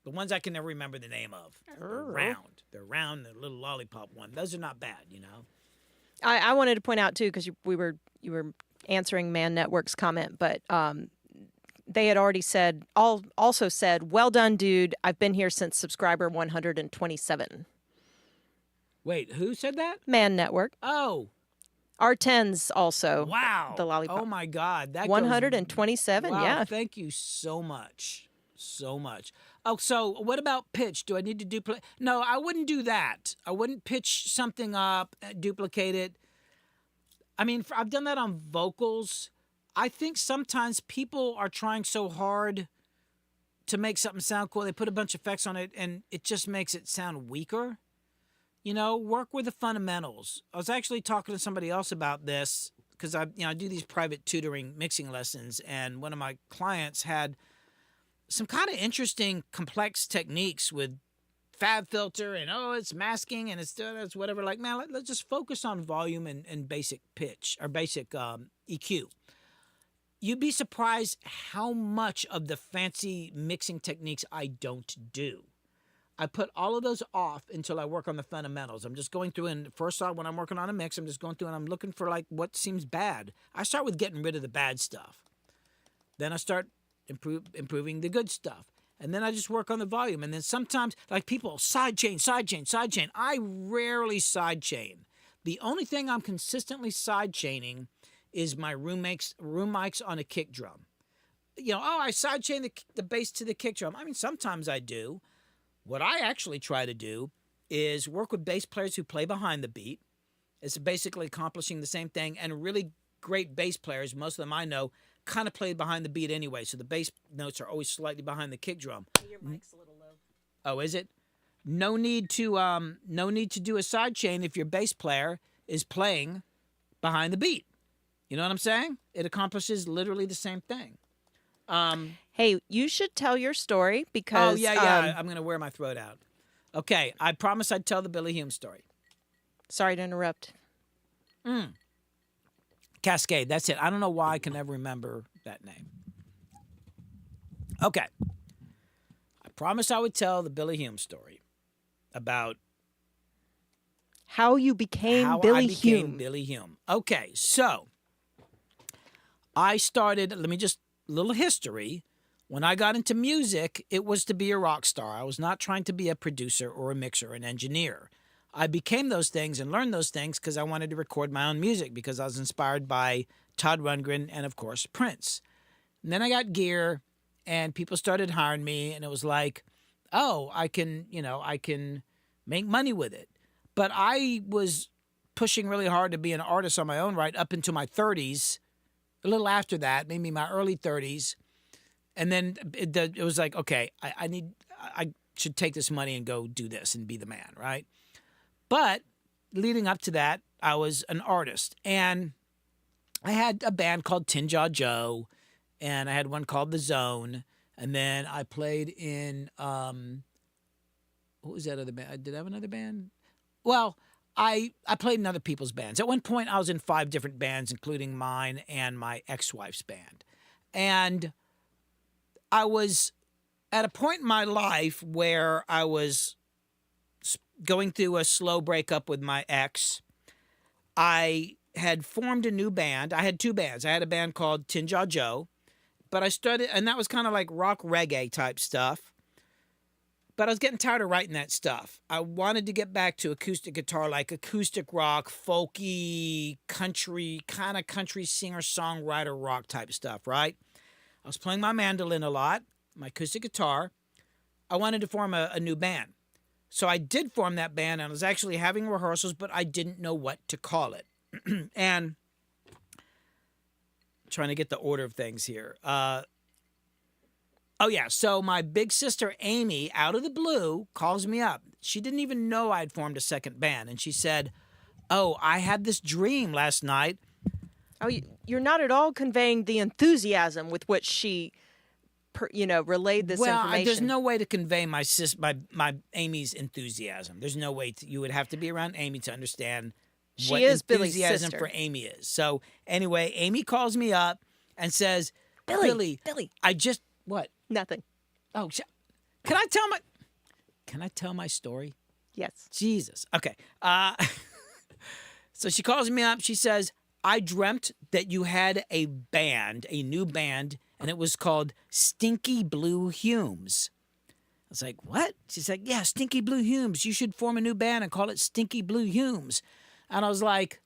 ones I can never remember the name of. They're round. They're round, the little lollipop one. Those are not bad, you know. I wanted to point out too, because you were answering Man Network's comment, but they had already said, also said, "Well done, dude. I've been here since subscriber 127." Wait, who said that? Man Network. Oh, R10's also. wow. The lollipop. Oh my God, that 127. Wow, Yeah. thank you so much. So much. Oh, so what about pitch? Do I need to duplicate? No, I wouldn't do that. I wouldn't pitch something up, duplicate it. I mean, I've done that on vocals. I think sometimes people are trying so hard to make something sound cool. They put a bunch of effects on it, and it just makes it sound weaker. You know, work with the fundamentals. I was actually talking to somebody else about this because I do these private tutoring mixing lessons, and one of my clients had some kind of interesting, complex techniques with fab filter and it's masking and it's whatever. Like, man, let's just focus on volume and basic pitch or basic EQ. You'd be surprised how much of the fancy mixing techniques I don't do. I put all of those off until I work on the fundamentals. I'm just going through, and first off, when I'm working on a mix, I'm just going through and I'm looking for like what seems bad. I start with getting rid of the bad stuff. Then I start improving the good stuff. And then I just work on the volume. And then sometimes, like people, sidechain. I rarely sidechain. The only thing I'm consistently sidechaining is my room mics on a kick drum. I sidechain the bass to the kick drum. I mean, sometimes I do. What I actually try to do is work with bass players who play behind the beat. It's basically accomplishing the same thing. And really great bass players, most of them I know, kind of play behind the beat anyway. So the bass notes are always slightly behind the kick drum. Your mic's a little low. Oh, is it? No need to do a side chain if your bass player is playing behind the beat. You know what I'm saying? It accomplishes literally the same thing. Hey, you should tell your story because... Oh, yeah. I'm going to wear my throat out. Okay, I promised I'd tell the Billy Hume story. Sorry to interrupt. Cascade, that's it. I don't know why I can never remember that name. Okay. I promised I would tell the Billy Hume story about how you became how Billy I became Hume. Billy Hume. Okay, so I started, little history. When I got into music, it was to be a rock star. I was not trying to be a producer or a mixer or an engineer. I became those things and learned those things because I wanted to record my own music because I was inspired by Todd Rundgren and, of course, Prince. And then I got gear and people started hiring me and it was like, oh, I can make money with it. But I was pushing really hard to be an artist on my own right up into my 30s, a little after that, maybe my early 30s. And then it was like, okay, I should take this money and go do this and be the man, right? But leading up to that, I was an artist. And I had a band called Tin Jaw Joe, and I had one called The Zone. And then I played in, what was that other band? Did I have another band? Well, I played in other people's bands. At one point, I was in 5 different bands, including mine and my ex-wife's band. And I was at a point in my life where I was going through a slow breakup with my ex. I had formed a new band. I had 2 bands. I had a band called Tin Jaw Joe, but I started, and that was kind of like rock reggae type stuff. But I was getting tired of writing that stuff. I wanted to get back to acoustic guitar, like acoustic rock, folky, country, kind of country singer-songwriter rock type stuff, right? I was playing my mandolin a lot, my acoustic guitar. I wanted to form a new band. So I did form that band, and I was actually having rehearsals, but I didn't know what to call it. And trying to get the order of things here. So my big sister Amy, out of the blue, calls me up. She didn't even know I'd formed a second band, and she said, "Oh, I had this dream last night." Oh, you're not at all conveying the enthusiasm with which she, relayed this information. Well, there's no way to convey my Amy's enthusiasm. There's no way you would have to be around Amy to understand what enthusiasm for Amy is. So anyway, Amy calls me up and says, Billy, I just What? Nothing. Oh, can I tell my story? Yes. Jesus. Okay. So she calls me up. She says, I dreamt that you had a band, a new band, and it was called Stinky Blue Humes. I was like, what? She's like, yeah, Stinky Blue Humes. You should form a new band and call it Stinky Blue Humes. And I was like,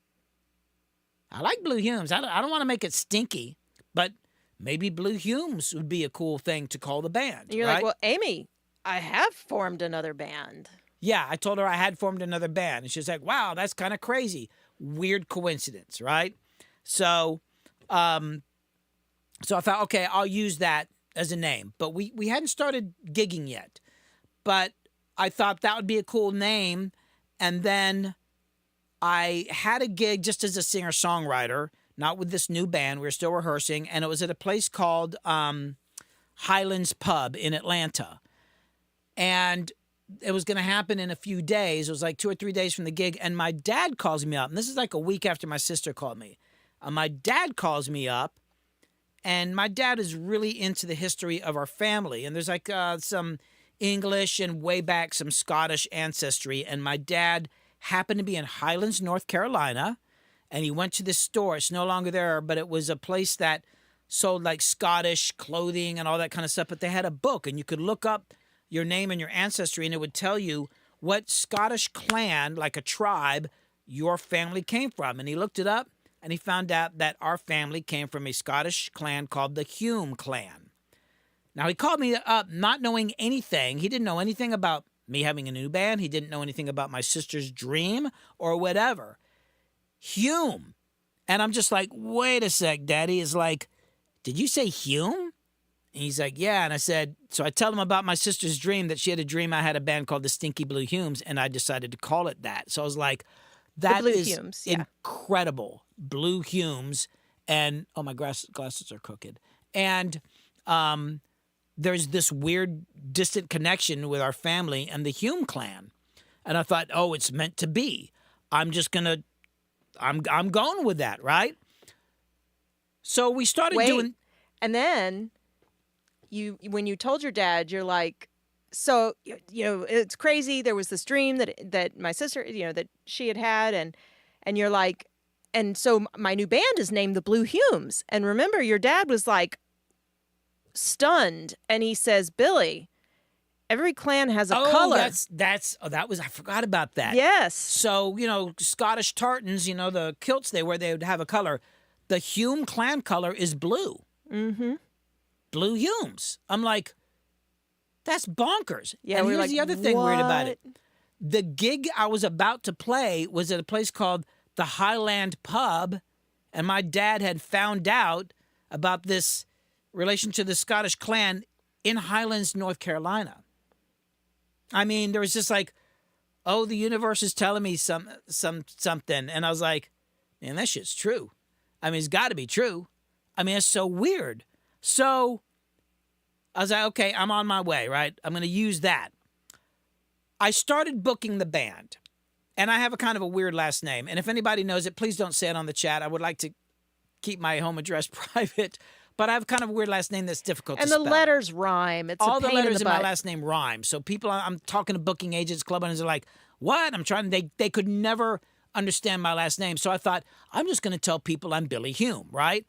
I like Blue Humes. I don't want to make it stinky, but maybe Blue Humes would be a cool thing to call the band. And you're right? like, well, Amy, I have formed another band. Yeah, I told her I had formed another band. And she's like, wow, that's kind of crazy. Weird coincidence, right? So so I thought, okay, I'll use that as a name. But we hadn't started gigging yet. But I thought that would be a cool name. And then I had a gig just as a singer-songwriter, not with this new band. We were still rehearsing. And it was at a place called Highlands Pub in Atlanta. And it was going to happen in a few days. It was like 2 or 3 days from the gig. And my dad calls me up. And this is like a week after my sister called me. My dad calls me up. And my dad is really into the history of our family. And there's like some English and way back some Scottish ancestry. And my dad happened to be in Highlands, North Carolina. And he went to this store. It's no longer there, but it was a place that sold like Scottish clothing and all that kind of stuff. But they had a book and you could look up your name and your ancestry, and it would tell you what Scottish clan, like a tribe, your family came from. And he looked it up, and he found out that our family came from a Scottish clan called the Hume clan. Now, he called me up not knowing anything. He didn't know anything about me having a new band. He didn't know anything about my sister's dream or whatever. Hume. And I'm just like, wait a sec, Daddy. Is like, did you say Hume? And he's like, yeah. And I said, so I tell him about my sister's dream, that she had a dream I had a band called the Stinky Blue Humes, and I decided to call it that. So I was like, that is Humes, yeah. Incredible. Blue Humes. And, oh, my glasses are crooked. And there's this weird distant connection with our family and the Hume clan. And I thought, oh, it's meant to be. I'm going with that, right? So we started doing. And then when you told your dad, you're like, so, it's crazy. There was this dream that my sister, that she had, and you're like, and so my new band is named the Blue Humes. And remember, your dad was like stunned, and he says, Billy, every clan has a color. I forgot about that. Yes. So, Scottish tartans, the kilts they wear, they would have a color. The Hume clan color is blue. Mm-hmm. Blue Humes. I'm like, that's bonkers. Yeah, and we're here's like, the other thing weird about it. what? The gig I was about to play was at a place called the Highland Pub, and my dad had found out about this relation to the Scottish clan in Highlands, North Carolina. I mean, there was just like, oh, the universe is telling me something. And I was like, man, that shit's true. I mean, it's got to be true. I mean, it's so weird. So I was like, okay, I'm on my way, right? I'm going to use that. I started booking the band, and I have a kind of a weird last name. And if anybody knows it, please don't say it on the chat. I would like to keep my home address private, but I have kind of a weird last name that's difficult to spell. And the letters rhyme. It's all a pain the letters in the in butt. my last name rhyme. So people, I'm talking to booking agents, club owners are like, what? They could never understand my last name. So I thought, I'm just going to tell people I'm Billy Hume, right?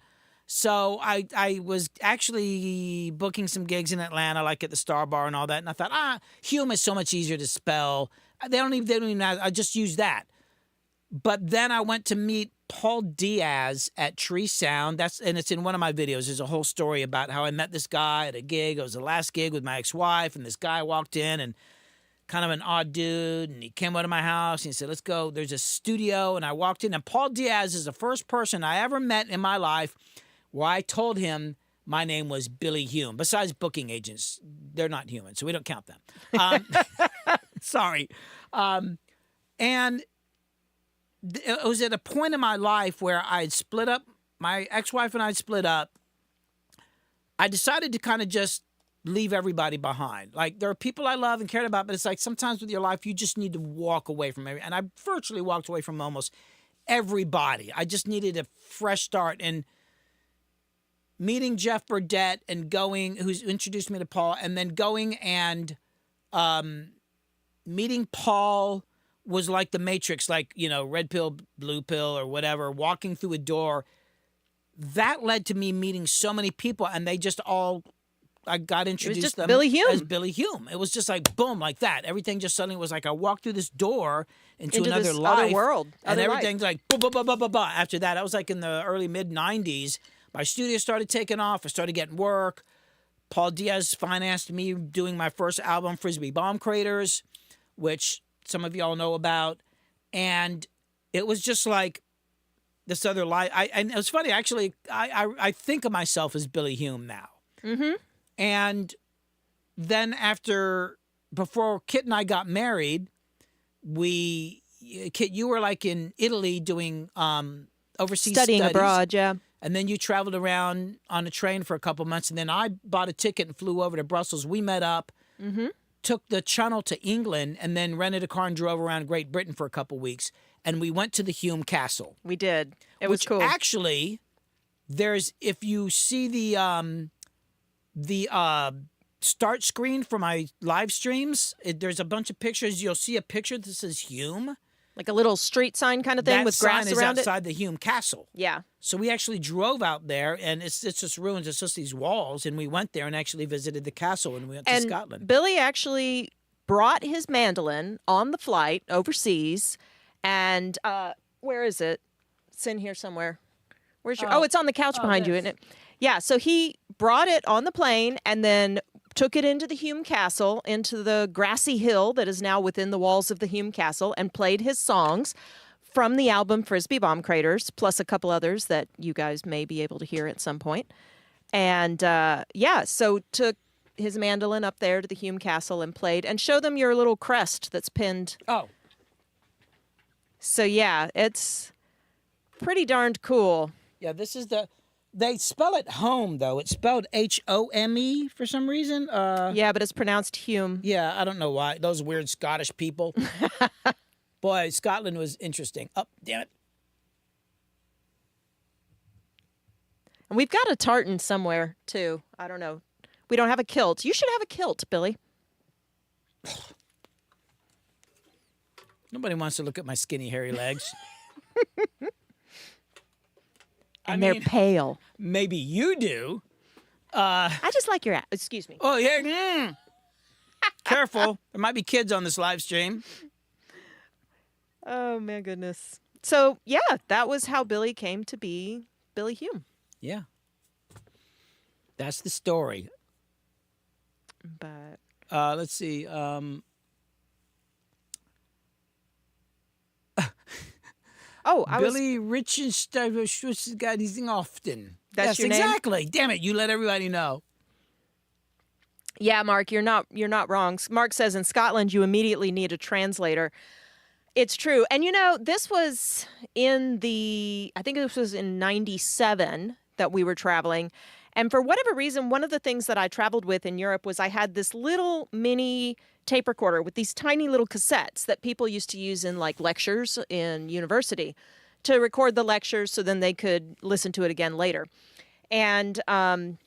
So I was actually booking some gigs in Atlanta, like at the Star Bar and all that. And I thought, Hume is so much easier to spell. They don't even, I just use that. But then I went to meet Paul Diaz at Tree Sound. And it's in one of my videos. There's a whole story about how I met this guy at a gig. It was the last gig with my ex-wife, and this guy walked in, and kind of an odd dude, and he came out of my house and he said, let's go. There's a studio. And I walked in, and Paul Diaz is the first person I ever met in my life where I told him my name was Billy Hume. Besides booking agents, they're not human, so we don't count them. Sorry. And it was at a point in my life where I had split up. My ex-wife and I had split up. I decided to kind of just leave everybody behind. Like, there are people I love and cared about, but it's like sometimes with your life, you just need to walk away from everything. And I virtually walked away from almost everybody. I just needed a fresh start. And meeting Jeff Burdett and going, who's introduced me to Paul, and then going and meeting Paul was like the Matrix, like, red pill, blue pill, or whatever, walking through a door. That led to me meeting so many people, and they just all, I got introduced them Billy Hume. as Billy Hume. It was just like, boom, like that. Everything just suddenly was like I walked through this door into another this life. other world. And other everything's life. like, bah, bah, bah, bah, bah, bah. After that, I was like in the early, mid-90s. My studio started taking off. I started getting work. Paul Diaz financed me doing my first album, Frisbee Bomb Craters, which some of y'all know about. And it was just like this other life. And it was funny, actually, I think of myself as Billy Hume now. Mm-hmm. And then before Kit and I got married, Kit, you were like in Italy doing overseas Studying studies. abroad, yeah. And then you traveled around on a train for a couple months. And then I bought a ticket and flew over to Brussels. We met up, took the Channel to England, and then rented a car and drove around Great Britain for a couple weeks. And we went to the Hume Castle. We did. It was cool. Actually, if you see the start screen for my live streams, there's a bunch of pictures. You'll see a picture that says Hume. Like a little street sign kind of thing with grass sign around is outside the Hume Castle. Yeah. So we actually drove out there, and it's just ruins. It's just these walls, and we went there and actually visited the castle, and we went to Scotland. Billy actually brought his mandolin on the flight overseas, and where is it? It's in here somewhere. Where's your? Oh, it's on the couch behind you, isn't it? Yeah. So he brought it on the plane, and then took it into the Hume Castle, into the grassy hill that is now within the walls of the Hume Castle, and played his songs from the album Frisbee Bomb Craters, plus a couple others that you guys may be able to hear at some point. And so took his mandolin up there to the Hume Castle and played, and show them your little crest that's pinned. Oh. So yeah, it's pretty darned cool. Yeah, this is they spell it home, though. It's spelled Home for some reason. Yeah, but it's pronounced Hume. Yeah, I don't know why. Those weird Scottish people. Boy, Scotland was interesting. Oh, damn it. And we've got a tartan somewhere, too. I don't know. We don't have a kilt. You should have a kilt, Billy. Nobody wants to look at my skinny, hairy legs. And they're pale. Maybe you do. I just like your... Excuse me. Oh, yeah. Careful. There might be kids on this live stream. Oh, my goodness. So, yeah, that was how Billy came to be Billy Hume. Yeah. That's the story. But... let's see. Billy Richenstein often. That's your name? Exactly. Damn it, you let everybody know. Yeah, Mark, you're not wrong. Mark says in Scotland you immediately need a translator. It's true. And this was I think this was in 97 that we were traveling. And for whatever reason, one of the things that I traveled with in Europe was I had this little mini tape recorder with these tiny little cassettes that people used to use in like lectures in university to record the lectures so then they could listen to it again later. And I'm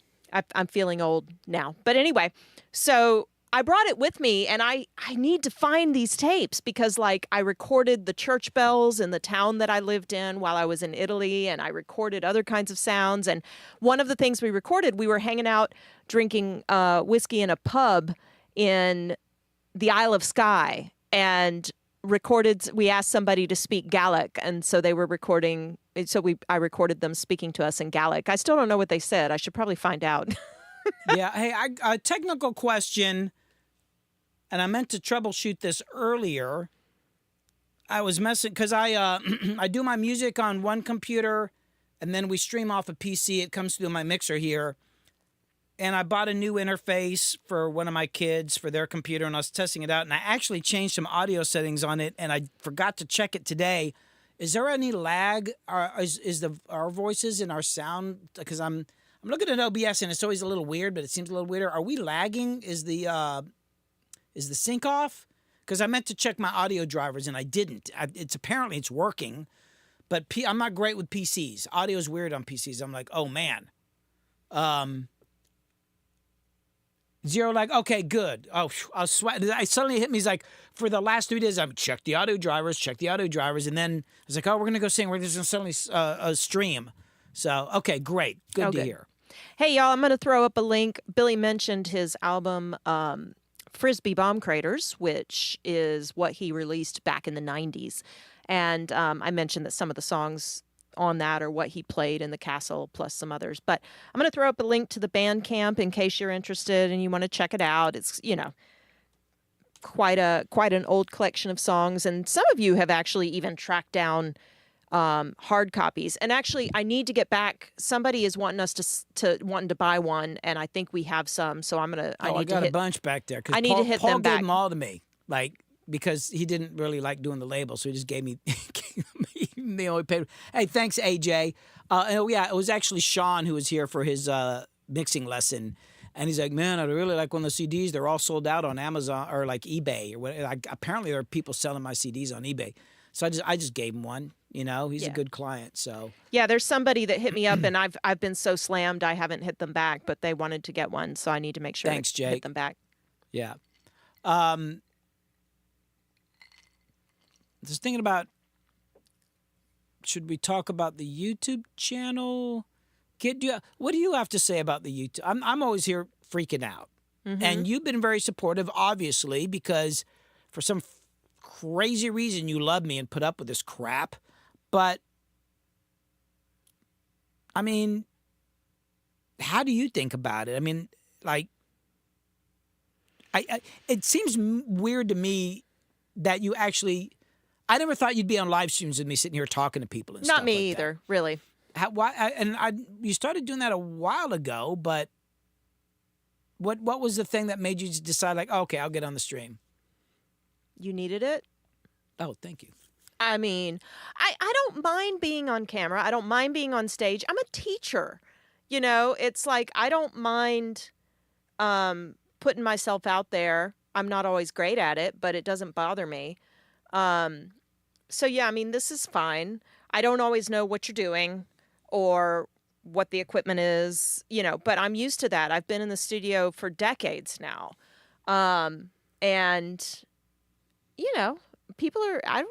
feeling old now. But anyway, so I brought it with me, and I need to find these tapes because, like, I recorded the church bells in the town that I lived in while I was in Italy, and I recorded other kinds of sounds. And one of the things we recorded, we were hanging out drinking whiskey in a pub in the Isle of Skye, and we asked somebody to speak Gaelic, and so they were recording. So I recorded them speaking to us in Gaelic. I still don't know what they said. I should probably find out. Yeah. Hey, a technical question, and I meant to troubleshoot this earlier. I was messing because I I do my music on one computer, and then we stream off a PC. It comes through my mixer here. And I bought a new interface for one of my kids for their computer, and I was testing it out. And I actually changed some audio settings on it, and I forgot to check it today. Is there any lag? Is our voices and our sound? Because I'm looking at OBS, and it's always a little weird, but it seems a little weirder. Are we lagging? Is the sync off? Because I meant to check my audio drivers, and I didn't. Apparently it's working, but I'm not great with PCs. Audio is weird on PCs. I'm like, oh man. Zero, like, okay, good. Oh, I was sweating. I suddenly hit me. He's like, for the last 3 days, I've checked the audio drivers, And then I was like, oh, we're going to go sing. We're just going to suddenly stream. So, okay, great. Good to hear. Hey, y'all, I'm going to throw up a link. Billy mentioned his album, Frisbee Bomb Craters, which is what he released back in the 90s. And I mentioned that some of the songs on that are what he played in the castle, plus some others. But I'm going to throw up a link to the Bandcamp in case you're interested and you want to check it out. It's, quite an old collection of songs. And some of you have actually even tracked down hard copies. And actually, I need to get back. Somebody is wanting us wanting to buy one, and I think we have some. So I'm gonna. I got a bunch back there. I need to hit Paul them back. Gave them all to me, because he didn't really like doing the label, so he just gave me. They only paid. Hey, thanks, AJ. It was actually Sean who was here for his mixing lesson. And he's like, man, I really like one of the CDs. They're all sold out on Amazon or like eBay or whatever. Apparently, there are people selling my CDs on eBay. So I just gave him one. He's a good client. So yeah, there's somebody that hit me up, and I've been so slammed I haven't hit them back, but they wanted to get one, so I need to make sure Thanks, to Jake. hit them back. Yeah. Just thinking about, should we talk about the YouTube channel? What do you have to say about the YouTube? I'm always here freaking out. Mm-hmm. And you've been very supportive, obviously, because for some crazy reason you love me and put up with this crap. But, I mean, how do you think about it? I mean, like, it seems weird to me that you actually... I never thought you'd be on live streams with me sitting here talking to people and stuff. Not me either, really. You started doing that a while ago, but what was the thing that made you decide, like, oh, okay, I'll get on the stream? You needed it? Oh, thank you. I mean, I don't mind being on camera. I don't mind being on stage. I'm a teacher. It's like I don't mind putting myself out there. I'm not always great at it, but it doesn't bother me. So yeah, I mean, this is fine. I don't always know what you're doing or what the equipment is, but I'm used to that. I've been in the studio for decades now. And people I'm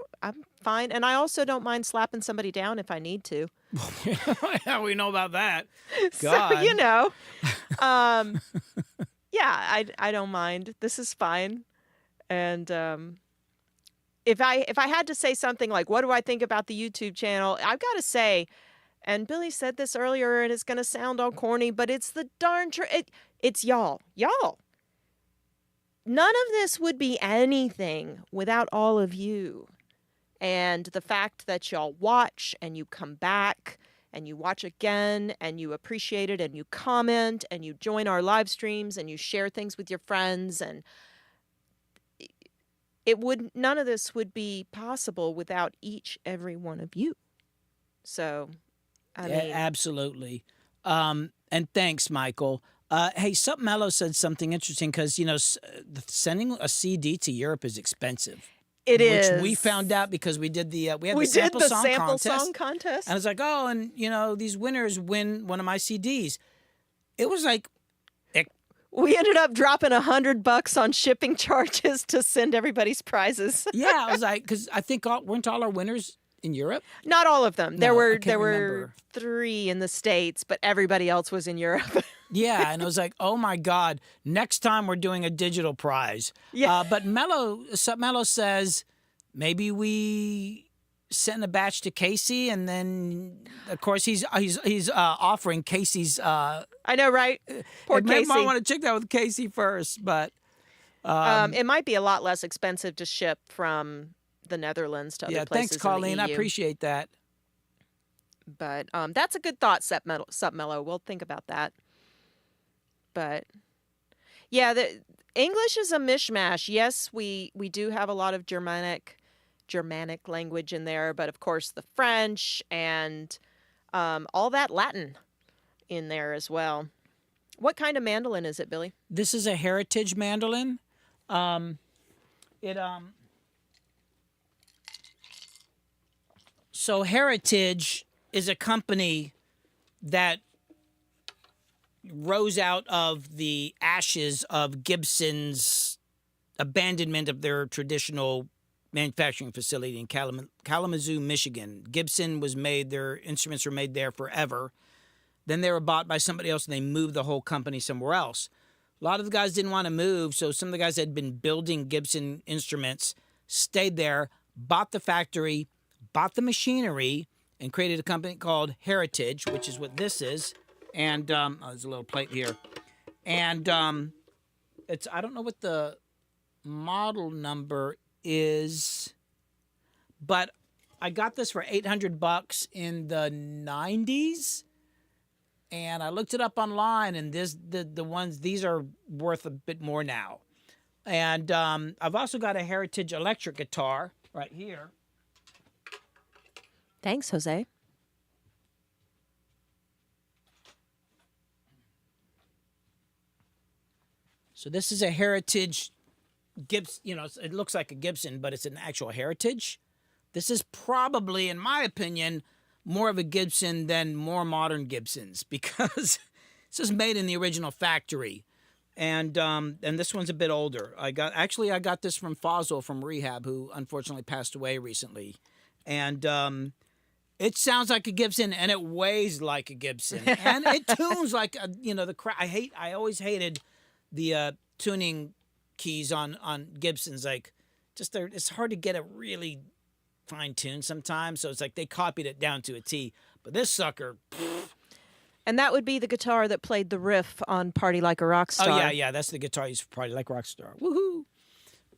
fine. And I also don't mind slapping somebody down if I need to. Yeah, we know about that. God. So, yeah, I don't mind. This is fine. And, if I had to say something like, what do I think about the YouTube channel? I've got to say, and Billy said this earlier, and it's going to sound all corny, but it's the darn truth. It's y'all. Y'all. None of this would be anything without all of you. And the fact that y'all watch and you come back and you watch again and you appreciate it and you comment and you join our live streams and you share things with your friends, and none of this would be possible without every one of you. So, I mean, absolutely. And thanks, Michael. Hey, Sup Mellow said something interesting because, sending a CD to Europe is expensive. It is. Which we found out because we did the sample song contest. And I was like, oh, and, these winners win one of my CDs. It was like... We ended up dropping $100 on shipping charges to send everybody's prizes. Yeah, I was like, because I think weren't all our winners in Europe? Not all of them. No, there were remember. 3 in the States, but everybody else was in Europe. Yeah, and it was like, oh my God, next time we're doing a digital prize. Yeah. But Sup Mellow says maybe we send a batch to Casey, and then of course he's offering Casey's. I know, right? Poor Casey. I might want to check that with Casey first, but it might be a lot less expensive to ship from the Netherlands to other places. Thanks, Colleen. In the EU. I appreciate that. But that's a good thought, Sup Mellow. We'll think about that. But yeah, the English is a mishmash. Yes, we do have a lot of Germanic language in there, but of course the French and all that Latin in there as well. What kind of mandolin is it, Billy? This is a heritage mandolin. So Heritage is a company that rose out of the ashes of Gibson's abandonment of their traditional manufacturing facility in Kalamazoo, Michigan. Gibson was made, their instruments were made there forever. Then they were bought by somebody else and they moved the whole company somewhere else. A lot of the guys didn't want to move, so some of the guys that had been building Gibson instruments stayed there, bought the factory, bought the machinery, and created a company called Heritage, which is what this is. And there's a little plate here. And it's, I don't know what the model number is, but I got this for $800 in the 90s. And I looked it up online, and these are worth a bit more now. And I've also got a Heritage electric guitar right here. Thanks, Jose. So this is a Heritage Gibson. You know, it looks like a Gibson, but it's an actual Heritage. This is probably, in my opinion, more of a Gibson than more modern Gibsons, because this is made in the original factory. And this one's a bit older. I got this from Fossil from Rehab, who unfortunately passed away recently. And it sounds like a Gibson, and it weighs like a Gibson, and it tunes like a, I always hated the tuning keys on Gibsons. Like, it's hard to get it really fine-tuned sometimes. So it's like they copied it down to a T. But this sucker. And that would be the guitar that played the riff on Party Like a Rock Star. Oh, yeah, that's the guitar used for Party Like a Rock Star. Woohoo!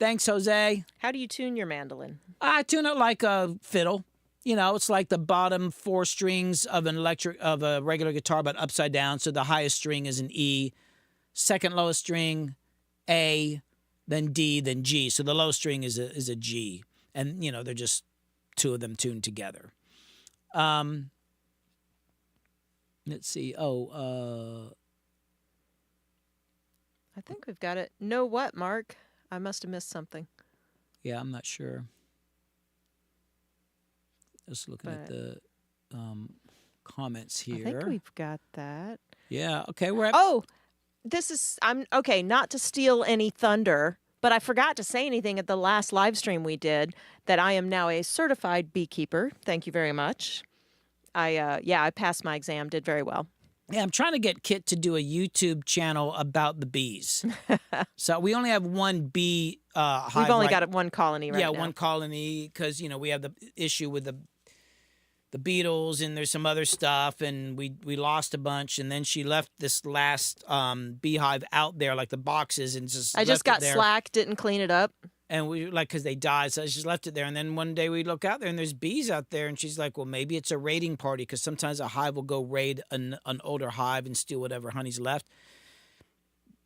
Thanks, Jose. How do you tune your mandolin? I tune it like a fiddle. You know, it's like the bottom 4 strings of a regular guitar, but upside down. So the highest string is an E, second lowest string A, then D, then G. So the lowest string is a G, and they're just 2 of them tuned together. Let's see. I think we've got it. Know what, Mark? I must have missed something. Yeah, I'm not sure. Just looking at the comments here. I think we've got that. Yeah. Okay. We're at. Oh, okay. Not to steal any thunder, but I forgot to say anything at the last live stream we did that I am now a certified beekeeper. Thank you very much. I passed my exam, did very well. Yeah, I'm trying to get Kit to do a YouTube channel about the bees. So we only have one bee hive. We've only got one colony right now. Yeah, one colony, because we have the issue with the beetles, and there's some other stuff, and we lost a bunch, and then she left this last beehive out there, like the boxes, and I just got slack, didn't clean it up. And we because they died, so I just left it there. And then one day we look out there and there's bees out there, and she's like, "Well, maybe it's a raiding party, because sometimes a hive will go raid an older hive and steal whatever honey's left."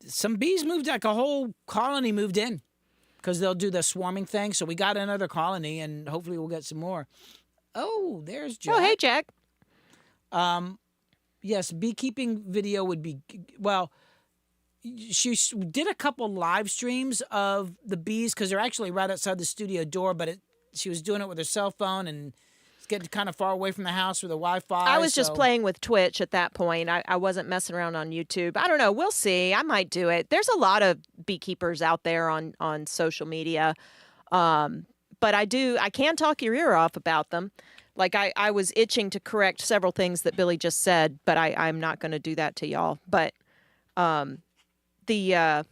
Some bees moved, like a whole colony moved in, because they'll do the swarming thing. So we got another colony, and hopefully we'll get some more. Oh, there's Jack. Oh, hey, Jack. Yes, beekeeping video would be well. She did a couple live streams of the bees, because they're actually right outside the studio door, but she was doing it with her cell phone, and it's getting kind of far away from the house with the Wi-Fi. I was just playing with Twitch at that point. I wasn't messing around on YouTube. I don't know. We'll see. I might do it. There's a lot of beekeepers out there on social media, but I can talk your ear off about them. Like I was itching to correct several things that Billy just said, but I'm not going to do that to y'all. But the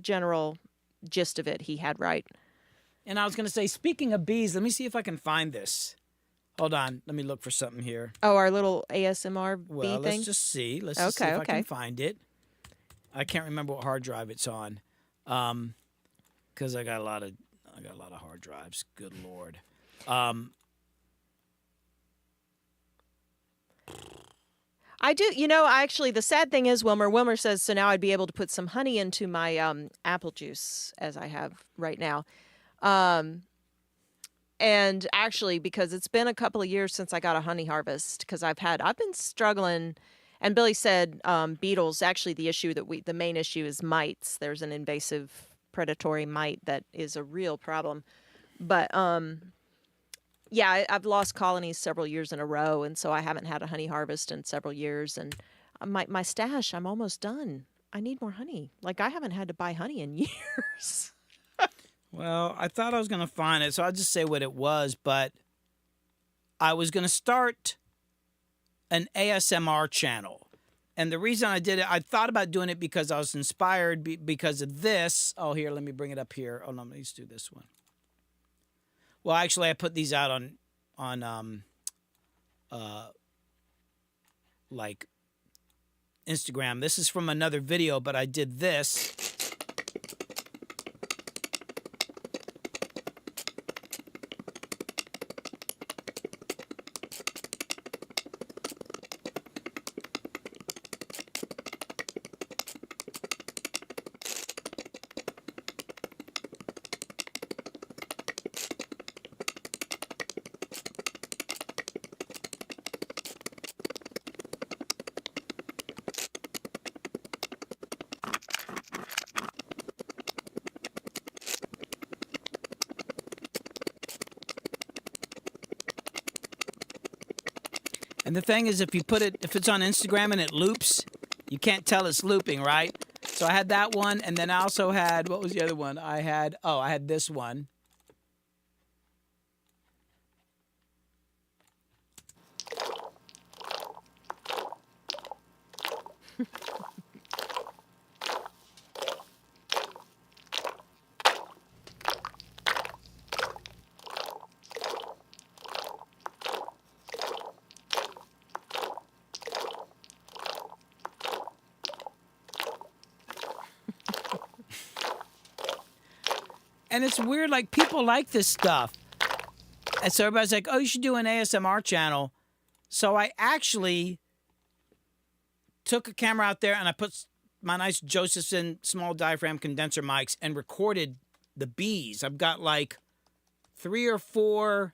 general gist of it, he had right. And I was going to say, speaking of bees, let me see if I can find this. Hold on. Let me look for something here. Oh, our little ASMR bee thing? Well, let's just see. Let's just see if I can find it. I can't remember what hard drive it's on, because I got a lot of hard drives. Good Lord. I do. Actually, the sad thing is, Wilmer says, so now I'd be able to put some honey into my apple juice, as I have right now. And actually, because it's been a couple of years since I got a honey harvest, because I've been struggling. And Billy said beetles. Actually, the main issue is mites. There's an invasive predatory mite that is a real problem. But yeah, I've lost colonies several years in a row, and so I haven't had a honey harvest in several years. And my stash, I'm almost done. I need more honey. Like, I haven't had to buy honey in years. Well, I thought I was going to find it, so I'll just say what it was. But I was going to start an ASMR channel. And the reason I did it, I thought about doing it because I was inspired because of this. Oh, here, let me bring it up here. Oh, no, let's do this one. Well, actually, I put these out on like Instagram. This is from another video, but I did this. And the thing is, if it's on Instagram and it loops, you can't tell it's looping, right? So I had that one, and then I also had, what was the other one? I had this one. And it's weird, like, people like this stuff. And so everybody's like, oh, you should do an ASMR channel. So I actually took a camera out there and I put my nice Josephson small diaphragm condenser mics and recorded the bees. I've got like 3 or 4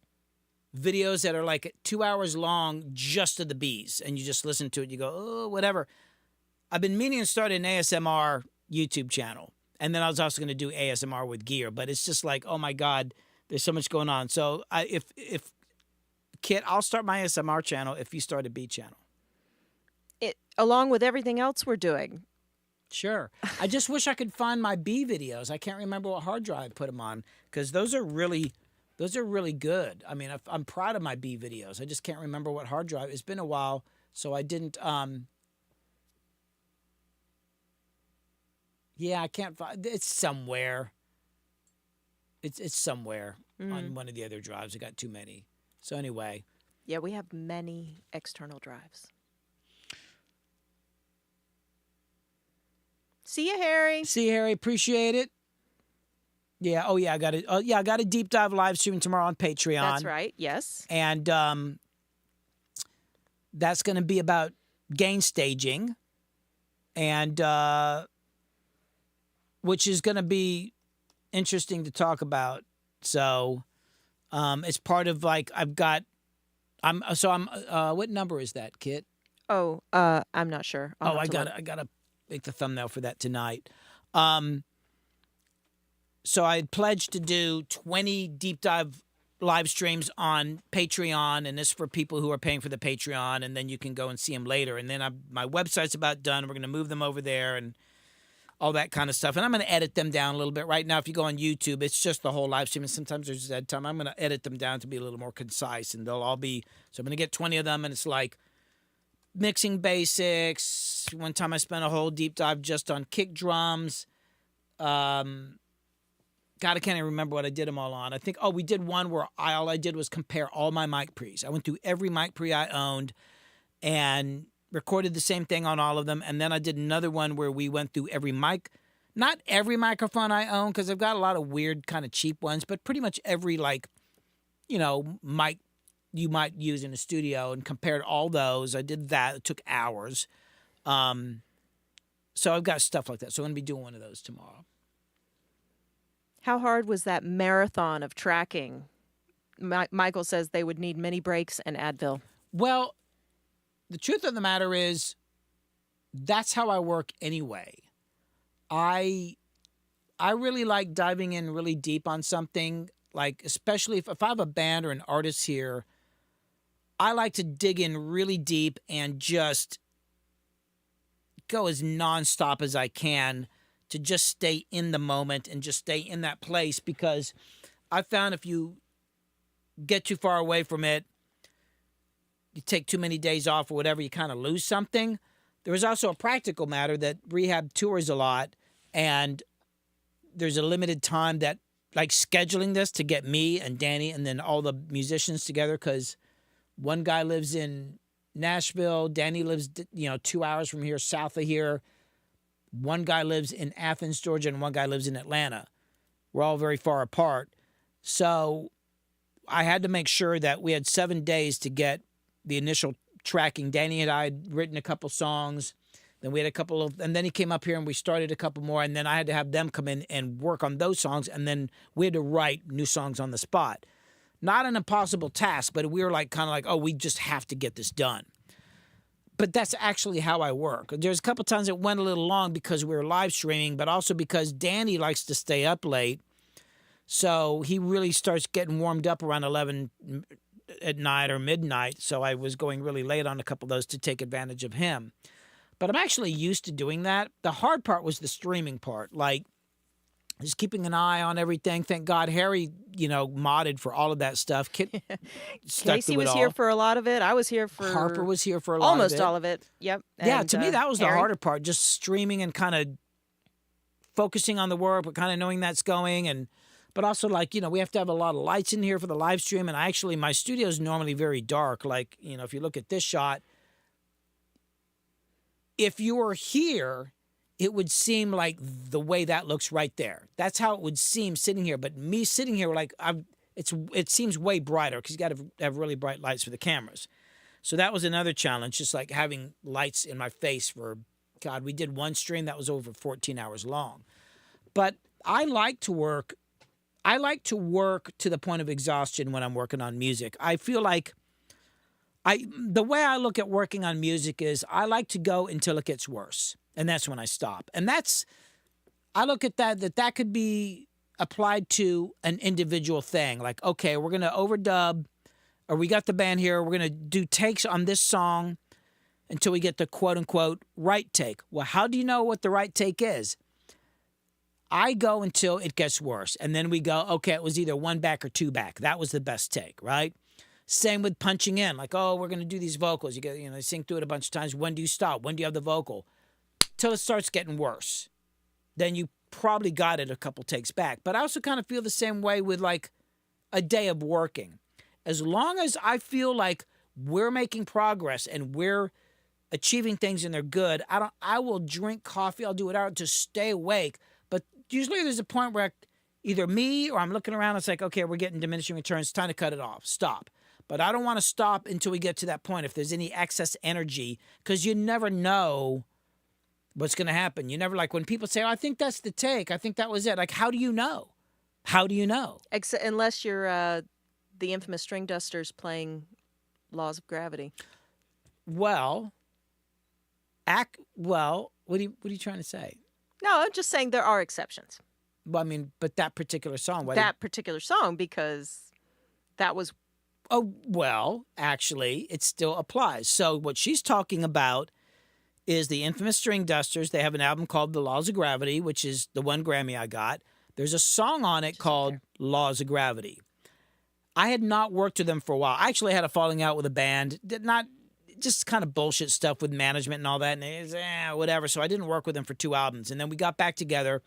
videos that are like 2 hours long just of the bees. And you just listen to it. You go, oh, whatever. I've been meaning to start an ASMR YouTube channel. And then I was also going to do ASMR with gear, but it's just like, oh my God, there's so much going on. So if Kit, I'll start my ASMR channel if you start a bee channel. Along with everything else we're doing. Sure. I just wish I could find my bee videos. I can't remember what hard drive I put them on because those are really good. I mean, I'm proud of my bee videos. I just can't remember what hard drive. It's been a while, so I didn't. Yeah, I can't find. It's somewhere. It's somewhere on one of the other drives. I got too many. So anyway. Yeah, we have many external drives. See you, Harry. See you, Harry. Appreciate it. Yeah. Oh, yeah. I got it. Oh, yeah. I got a deep dive live stream tomorrow on Patreon. That's right. Yes. And that's going to be about gain staging, and which is going to be interesting to talk about. So it's part of like what number is that, Kit? Oh, I'm not sure. I gotta make the thumbnail for that tonight. So I had pledged to do 20 deep dive live streams on Patreon, and this for people who are paying for the Patreon, and then you can go and see them later. And then my website's about done. We're going to move them over there and all that kind of stuff. And I'm going to edit them down a little bit. Right now, if you go on YouTube, it's just the whole live stream, and sometimes there's dead time. I'm going to edit them down to be a little more concise, and they'll all be... So I'm going to get 20 of them, and it's like mixing basics. One time I spent a whole deep dive just on kick drums. God, I can't even remember what I did them all on. I think, we did one where all I did was compare all my mic pre's. I went through every mic pre I owned and recorded the same thing on all of them. And then I did another one where we went through every mic, not every microphone I own, because I've got a lot of weird kind of cheap ones, but pretty much every mic you might use in a studio, and compared all those. I did that. It took hours. So I've got stuff like that. So I'm going to be doing one of those tomorrow. How hard was that marathon of tracking? Michael says they would need many breaks and Advil. Well, the truth of the matter is that's how I work anyway. I really like diving in really deep on something, like especially if I have a band or an artist here, I like to dig in really deep and just go as nonstop as I can to just stay in the moment and just stay in that place, because I found if you get too far away from it, you take too many days off or whatever, you kind of lose something. There was also a practical matter that rehab tours a lot, and there's a limited time that, like, scheduling this to get me and Danny and then all the musicians together, because one guy lives in Nashville, Danny lives 2 hours from here south of here, one guy lives in Athens, Georgia, and one guy lives in Atlanta. We're all very far apart. So I had to make sure that we had 7 days to get the initial tracking. Danny and I had written a couple songs. Then we had a couple of, and then he came up here and we started a couple more. And then I had to have them come in and work on those songs. And then we had to write new songs on the spot. Not an impossible task, but we were like, kind of like, oh, we just have to get this done. But that's actually how I work. There's a couple times it went a little long because we were live streaming, but also because Danny likes to stay up late. So he really starts getting warmed up around 11 at night or midnight. So I was going really late on a couple of those to take advantage of him. But I'm actually used to doing that. The hard part was the streaming part, like just keeping an eye on everything. Thank God Harry, modded for all of that stuff. Casey was here for a lot of it. I was here for... Harper was here for a lot of it. Almost all of it, yep. Yeah, and, to me that was Harry. the harder part, just streaming and kind of focusing on the work, but kind of knowing that's going. But also, like, we have to have a lot of lights in here for the live stream. And my studio is normally very dark. Like, if you look at this shot, if you were here, it would seem like the way that looks right there. That's how it would seem sitting here. But me sitting here, like, it seems way brighter because you got to have really bright lights for the cameras. So that was another challenge, just like having lights in my face for, God, we did one stream that was over 14 hours long. But I like to work to the point of exhaustion when I'm working on music. I feel like the way I look at working on music is I like to go until it gets worse. And that's when I stop. And I look at that could be applied to an individual thing. Like, okay, we're going to overdub, or we got the band here, we're going to do takes on this song until we get the quote unquote right take. Well, how do you know what the right take is? I go until it gets worse. And then we go, okay, it was either one back or two back. That was the best take, right? Same with punching in. Like, oh, we're going to do these vocals. You get, sing through it a bunch of times. When do you stop? When do you have the vocal? Till it starts getting worse. Then you probably got it a couple takes back. But I also kind of feel the same way with like a day of working. As long as I feel like we're making progress and we're achieving things and they're good, I will drink coffee. I'll do whatever to stay awake. But usually there's a point where either me or I'm looking around, it's like, okay, we're getting diminishing returns. It's time to cut it off. Stop. But I don't want to stop until we get to that point if there's any excess energy, because you never know what's going to happen. You never, like when people say, oh, I think that's the take. I think that was it. Like, how do you know? How do you know? Unless you're the infamous String Dusters playing Laws of Gravity. Well, what are you trying to say? No, I'm just saying there are exceptions. Well, I mean, but that particular song. Particular song, because that was... Oh, well, actually, it still applies. So what she's talking about is the infamous String Dusters. They have an album called The Laws of Gravity, which is the one Grammy I got. There's a song on it called Laws of Gravity. I had not worked with them for a while. I actually had a falling out with a band. Not just kind of bullshit stuff with management and all that. And it was, whatever. So I didn't work with them for 2 albums. And then we got back together.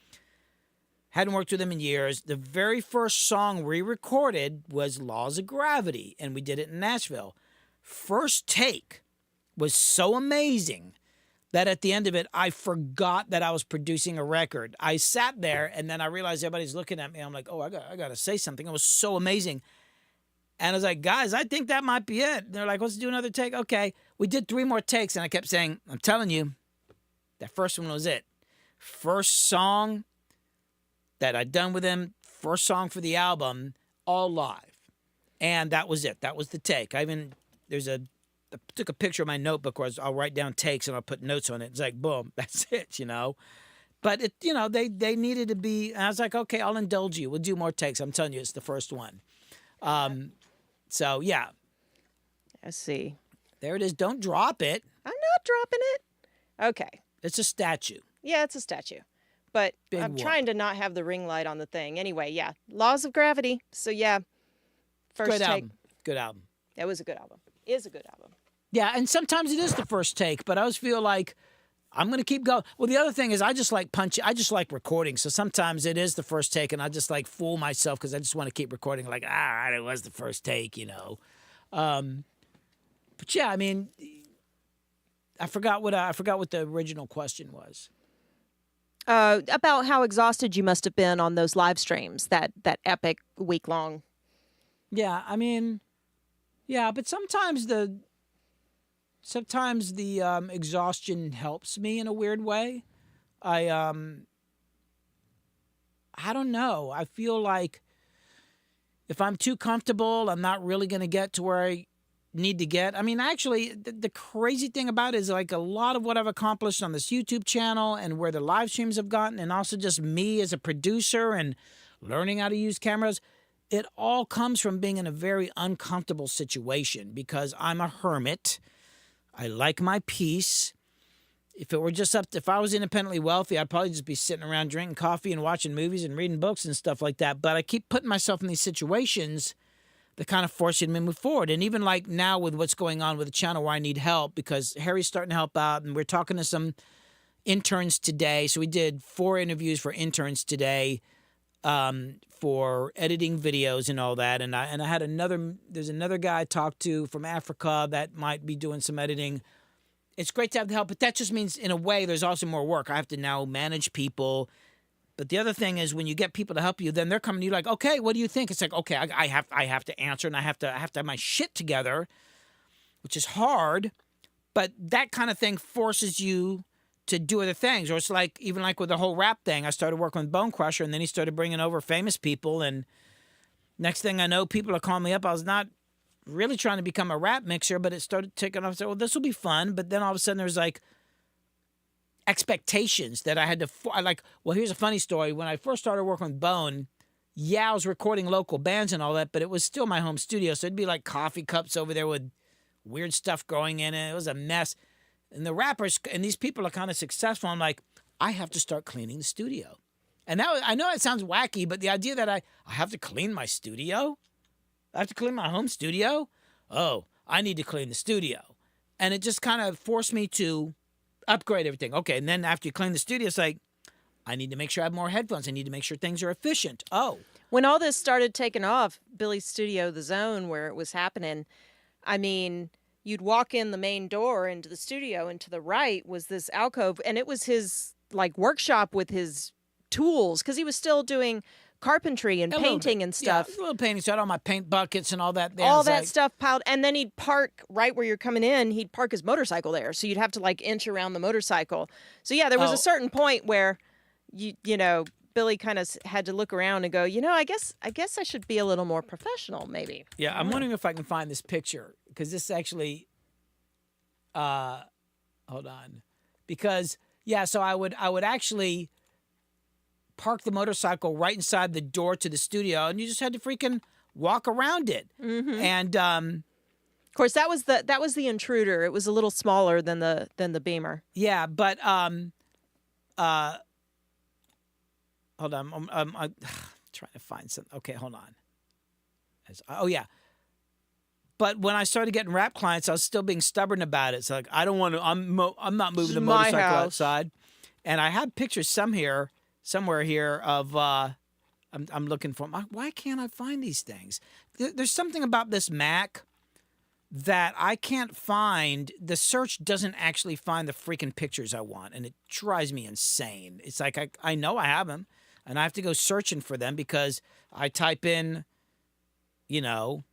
Hadn't worked with them in years. The very first song we recorded was Laws of Gravity, and we did it in Nashville. First take was so amazing that at the end of it, I forgot that I was producing a record. I sat there, and then I realized everybody's looking at me. I'm like, oh, I got to say something. It was so amazing. And I was like, guys, I think that might be it. They're like, let's do another take. Okay. We did 3 more takes, and I kept saying, I'm telling you, that first one was it. First song that I'd done with him, first song for the album, all live. And that was it. That was the take. I took a picture of my notebook where I'll write down takes and I'll put notes on it. It's like, boom, that's it, But, they needed to be, and I was like, okay, I'll indulge you. We'll do more takes. I'm telling you, it's the first one. So, yeah. Let's see. There it is. Don't drop it. I'm not dropping it. Okay. It's a statue. Yeah, it's a statue. But Big I'm whoop. trying to not have the ring light on the thing. Anyway, yeah. Laws of Gravity. So, yeah. First Great take. album. Good album. That was a good album. Is a good album. Yeah, and sometimes it is the first take, but I always feel like I'm going to keep going. Well, the other thing is I just like punching. I just like recording. So sometimes it is the first take, and I just like fool myself because I just want to keep recording. Like, all right, it was the first take, you know. But yeah, I mean, I forgot what the original question was. About how exhausted you must have been on those live streams, that epic week-long. Yeah, I mean, yeah, but sometimes the exhaustion helps me in a weird way. I don't know. I feel like if I'm too comfortable, I'm not really going to get to where I need to get. I mean, actually, the crazy thing about it is like a lot of what I've accomplished on this YouTube channel and where the live streams have gotten, and also just me as a producer and learning how to use cameras, it all comes from being in a very uncomfortable situation because I'm a hermit. I like my peace. If I was independently wealthy, I'd probably just be sitting around drinking coffee and watching movies and reading books and stuff like that. But I keep putting myself in these situations that kind of force me to move forward. And even like now with what's going on with the channel where I need help because Harry's starting to help out and we're talking to some interns today. So we did 4 interviews for interns today for editing videos and all that. And I had there's another guy I talked to from Africa that might be doing some editing. It's great to have the help, but that just means in a way there's also more work. I have to now manage people. But the other thing is when you get people to help you, then they're coming to you like, okay, what do you think? It's like, okay, I have to answer and I have to have my shit together, which is hard. But that kind of thing forces you to do other things. Or it's like, even like with the whole rap thing, I started working with Bone Crusher and then he started bringing over famous people. And next thing I know, people are calling me up. I was not really trying to become a rap mixer, but it started taking off. I said, well, this will be fun. But then all of a sudden there's like expectations that I had to, well, here's a funny story. When I first started working with Bone, yeah, I was recording local bands and all that, but it was still my home studio. So it'd be like coffee cups over there with weird stuff growing in it. It was a mess. And the rappers, and these people are kind of successful. I'm like, I have to start cleaning the studio. And now I know it sounds wacky, but the idea that I have to clean my studio, I have to clean my home studio. Oh, I need to clean the studio. And it just kind of forced me to upgrade everything. Okay, and then after you clean the studio, it's like, I need to make sure I have more headphones. I need to make sure things are efficient. Oh. When all this started taking off, Billy's studio, The Zone, where it was happening, I mean, you'd walk in the main door into the studio, and to the right was this alcove, and it was his like workshop with his tools because he was still doing carpentry and painting and stuff. Yeah, a little painting. So I had all my paint buckets and all that there. All that stuff piled. And then he'd park right where you're coming in. He'd park his motorcycle there. So you'd have to like inch around the motorcycle. So yeah, there was a certain point where you know, Billy kind of had to look around and go, you know, I guess I should be a little more professional maybe. Yeah, I'm wondering if I can find this picture because this actually hold on. Because yeah, so I would actually park the motorcycle right inside the door to the studio, and you just had to freaking walk around it. Mm-hmm. And of course, that was the Intruder. It was a little smaller than the Beamer. Yeah, but hold on, I'm trying to find something. Okay, hold on. Oh yeah. But when I started getting rap clients, I was still being stubborn about it. It's like I don't want to. I'm not moving the motorcycle outside. And I have pictures somewhere here of I'm looking for them. Why can't I find these things? There's something about this Mac that I can't find. The search doesn't actually find the freaking pictures I want, and it drives me insane. It's like I know I have them, and I have to go searching for them because I type in, you know,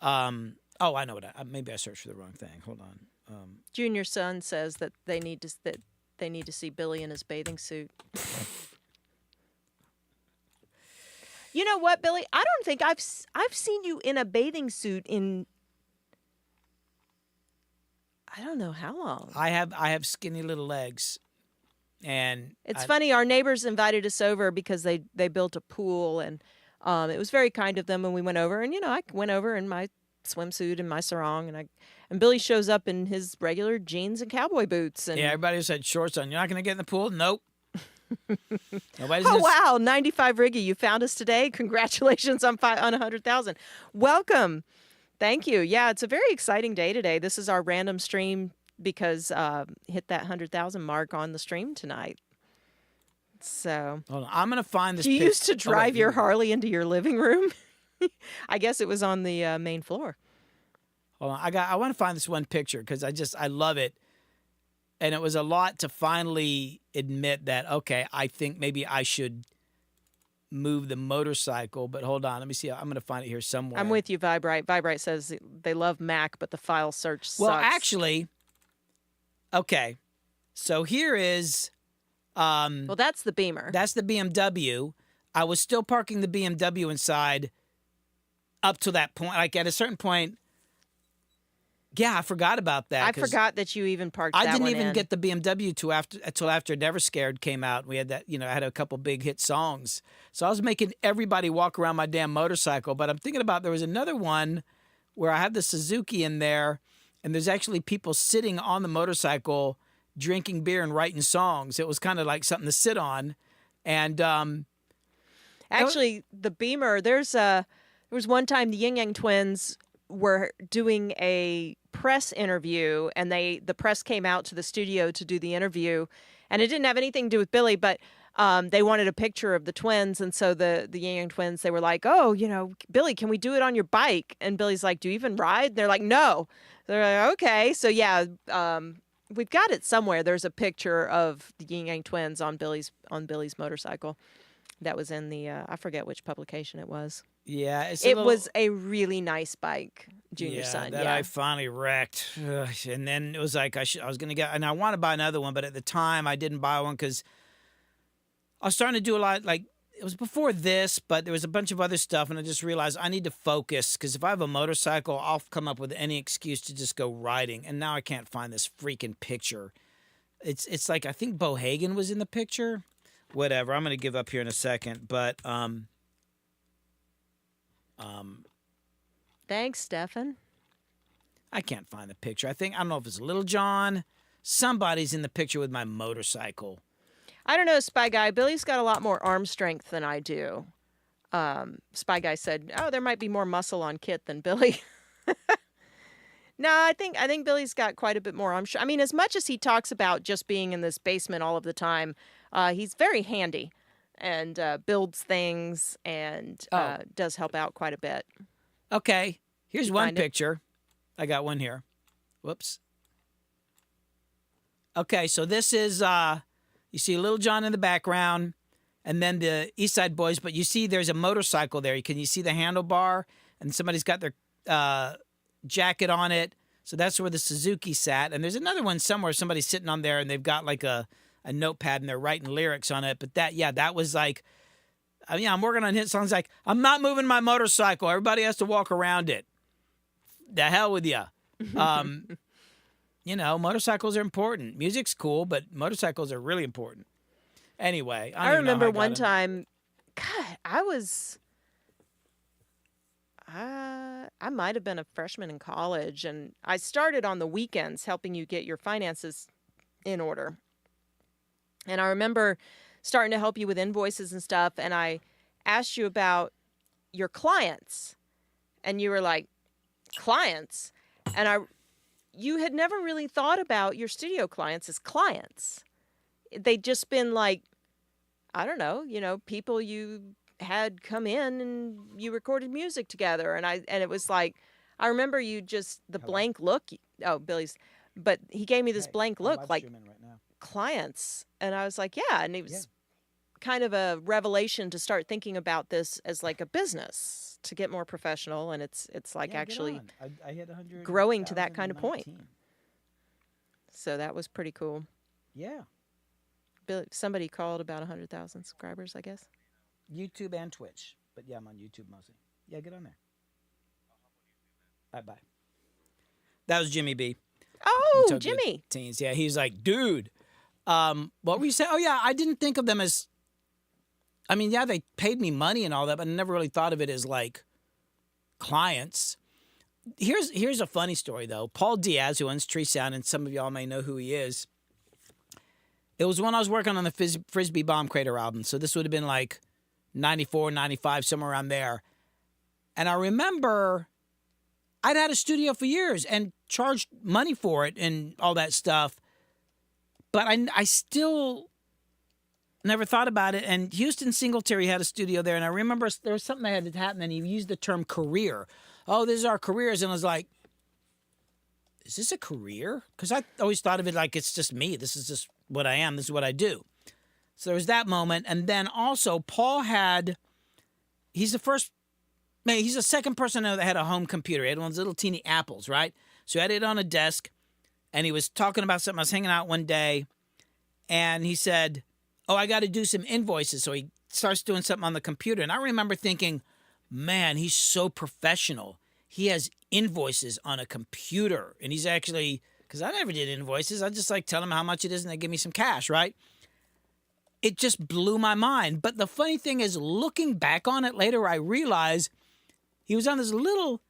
oh, I know what maybe I searched for the wrong thing. Hold on. Junior Son says that they need to see Billy in his bathing suit. You know what, Billy? I don't think I've seen you in a bathing suit in I don't know how long. I have skinny little legs, and it's funny. Our neighbors invited us over because they built a pool, and it was very kind of them. And we went over, and you know, I went over in my swimsuit and my sarong, and Billy shows up in his regular jeans and cowboy boots. And Yeah, everybody just had shorts on. You're not going to get in the pool? Nope. Nobody's oh gonna... wow, 95 Riggy, you found us today. Congratulations on 100,000. Welcome. Thank you. Yeah, it's a very exciting day today. This is our random stream because hit that 100,000 mark on the stream tonight. So Hold on. I'm going to find this. You used to drive your here we go. Harley into your living room? I guess it was on the main floor. Hold on. I want to find this one picture because I love it. And it was a lot to finally admit that, okay, I think maybe I should move the motorcycle. But hold on. Let me see. I'm going to find it here somewhere. I'm with you, Vibrite. Vibrite says they love Mac, but the file search sucks. Well, actually, okay. So here is... well, that's the Beamer. That's the BMW. I was still parking the BMW inside up to that point. Like at a certain point, yeah, I forgot about that. I forgot that you even parked that I didn't one even in. get the BMW until after Never Scared came out. We had that, I had a couple big hit songs. So I was making everybody walk around my damn motorcycle. But I'm thinking about there was another one where I have the Suzuki in there, and there's actually people sitting on the motorcycle drinking beer and writing songs. It was kind of like something to sit on. And actually, the Beamer, there was one time the Yin Yang Twins were doing a press interview, and the press came out to the studio to do the interview, and it didn't have anything to do with Billy, but they wanted a picture of the twins, and so the Yin Yang Twins, they were like, oh, Billy, can we do it on your bike? And Billy's like, do you even ride? And they're like, no. They're like, okay. So yeah, we've got it somewhere. There's a picture of the Yin Yang Twins on Billy's motorcycle. That was in the I forget which publication it was. yeah, It was a really nice bike, Junior Son. That Yeah, I finally wrecked. Ugh. And then it was like I was going to get, and I want to buy another one, but at the time I didn't buy one because I was starting to do a lot. Like it was before this, but there was a bunch of other stuff, and I just realized I need to focus because if I have a motorcycle, I'll come up with any excuse to just go riding. And now I can't find this freaking picture. It's like I think Bo Hagen was in the picture. Whatever. I'm going to give up here in a second, but thanks, Stefan. I can't find the picture. I don't know if it's Little John. Somebody's in the picture with my motorcycle. I don't know, Spy Guy. Billy's got a lot more arm strength than I do. Spy Guy said, "Oh, there might be more muscle on Kit than Billy." No, I think Billy's got quite a bit more arm strength. I mean, as much as he talks about just being in this basement all of the time, he's very handy and builds things and does help out quite a bit. Okay, here's You one find it? picture. I got one here. Whoops. Okay, so this is you see Little John in the background, and then the East Side Boys. But you see, there's a motorcycle there. Can you see the handlebar? And somebody's got their jacket on it. So that's where the Suzuki sat. And there's another one somewhere. Somebody's sitting on there, and they've got like a notepad, and they're writing lyrics on it. But that was like, I'm working on hit songs like, I'm not moving my motorcycle. Everybody has to walk around it. The hell with you. Motorcycles are important. Music's cool, but motorcycles are really important. Anyway, I remember one time, God, I might have been a freshman in college, and I started on the weekends helping you get your finances in order. And I remember starting to help you with invoices and stuff, and I asked you about your clients, and you were like, clients? And you had never really thought about your studio clients as clients. They'd just been like, I don't know, people you had come in and you recorded music together. And it was like, I remember you just, the blank look. Oh, Billy's, but he gave me this blank look like clients. And I was like, yeah. And it was kind of a revelation to start thinking about this as like a business, to get more professional. And it's like actually I hit 100, growing to that kind of point. So that was pretty cool. Yeah. Somebody called about 100,000 subscribers, I guess. YouTube and Twitch. But yeah, I'm on YouTube mostly. Yeah, get on there. Bye-bye. That was Jimmy B. Oh, Jimmy. Teens. Yeah, he's like, dude. What were you saying? Oh, yeah, I didn't think of them as... I mean, yeah, they paid me money and all that, but I never really thought of it as, like, clients. here's a funny story though. Paul Diaz, who owns Tree Sound, and some of y'all may know who he is. It was when I was working on the Frisbee Bomb Crater album, so this would have been like 94, 95, somewhere around there. And I remember I'd had a studio for years and charged money for it and all that stuff, but I still never thought about it. And Houston Singletary had a studio there, and I remember there was something that had to happen, and he used the term career. Oh, this is our careers. And I was like, is this a career? Because I always thought of it like it's just me. This is just what I am. This is what I do. So there was that moment. And then also Paul he's the second person that had a home computer. He had one of those little teeny apples, right? So he had it on a desk, and he was talking about something. I was hanging out one day, and he said, oh, I got to do some invoices. So he starts doing something on the computer. And I remember thinking, man, he's so professional. He has invoices on a computer. And he's actually, because I never did invoices. I just like tell him how much it is, and they give me some cash, right? It just blew my mind. But the funny thing is, looking back on it later, I realized he was on this little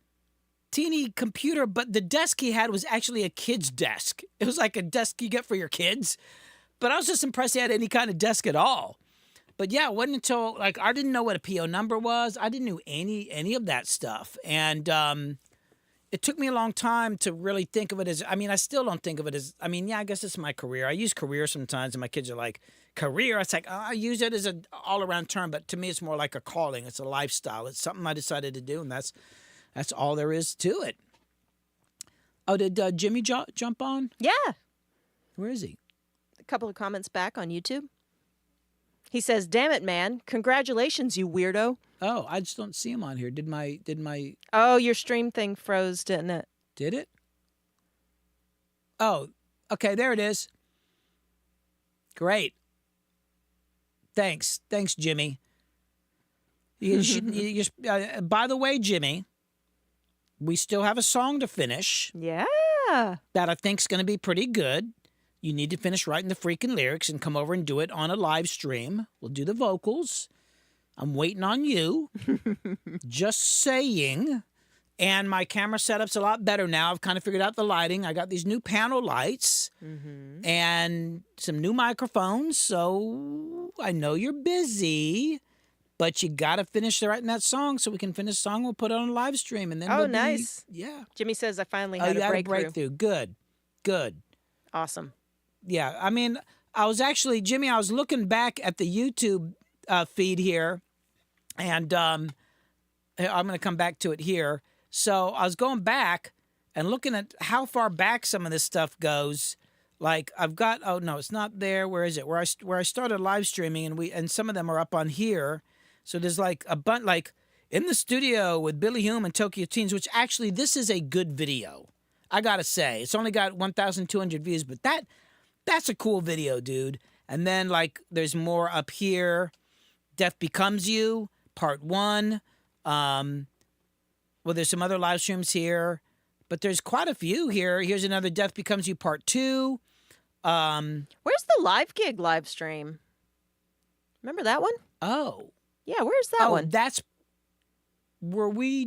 teeny computer, but the desk he had was actually a kid's desk. It was like a desk you get for your kids. But I was just impressed he had any kind of desk at all. But yeah, it wasn't until, like, I didn't know what a PO number was. I didn't know any of that stuff. And it took me a long time to really think of it as, I mean, I still don't think of it as, I mean, yeah, I guess it's my career. I use career sometimes, and my kids are like, career? It's like, I use it as an all-around term, but to me it's more like a calling. It's a lifestyle. It's something I decided to do, and that's all there is to it. Oh, did Jimmy jump on? Yeah. Where is he? A couple of comments back on YouTube. He says, damn it, man. Congratulations, you weirdo. Oh, I just don't see him on here. Did my Oh, your stream thing froze, didn't it? Did it? Oh, okay, there it is. Great. Thanks, Jimmy. By the way, Jimmy, we still have a song to finish. Yeah. That I think's going to be pretty good. You need to finish writing the freaking lyrics and come over and do it on a live stream. We'll do the vocals. I'm waiting on you. Just saying. And my camera setup's a lot better now. I've kind of figured out the lighting. I got these new panel lights and some new microphones. So I know you're busy, but you got to finish writing that song so we can finish the song. We'll put it on a live stream. And then nice. Yeah. Jimmy says I finally had a breakthrough. Good. Awesome. Yeah. I mean, Jimmy, I was looking back at the YouTube feed here, and I'm going to come back to it here. So I was going back and looking at how far back some of this stuff goes. Like I've got, oh no, it's not there. Where is it? Where I started live streaming, and some of them are up on here. So there's like a bunch, like in the studio with Billy Hume and Tokyo Teens, which actually this is a good video. I gotta say, it's only got 1,200 views, but that's a cool video, dude. And then like there's more up here. Death Becomes You, Part 1. Well, there's some other live streams here, but there's quite a few here. Here's another Death Becomes You Part 2. Where's the live gig live stream? Remember that one? Oh. Yeah, where's that one? We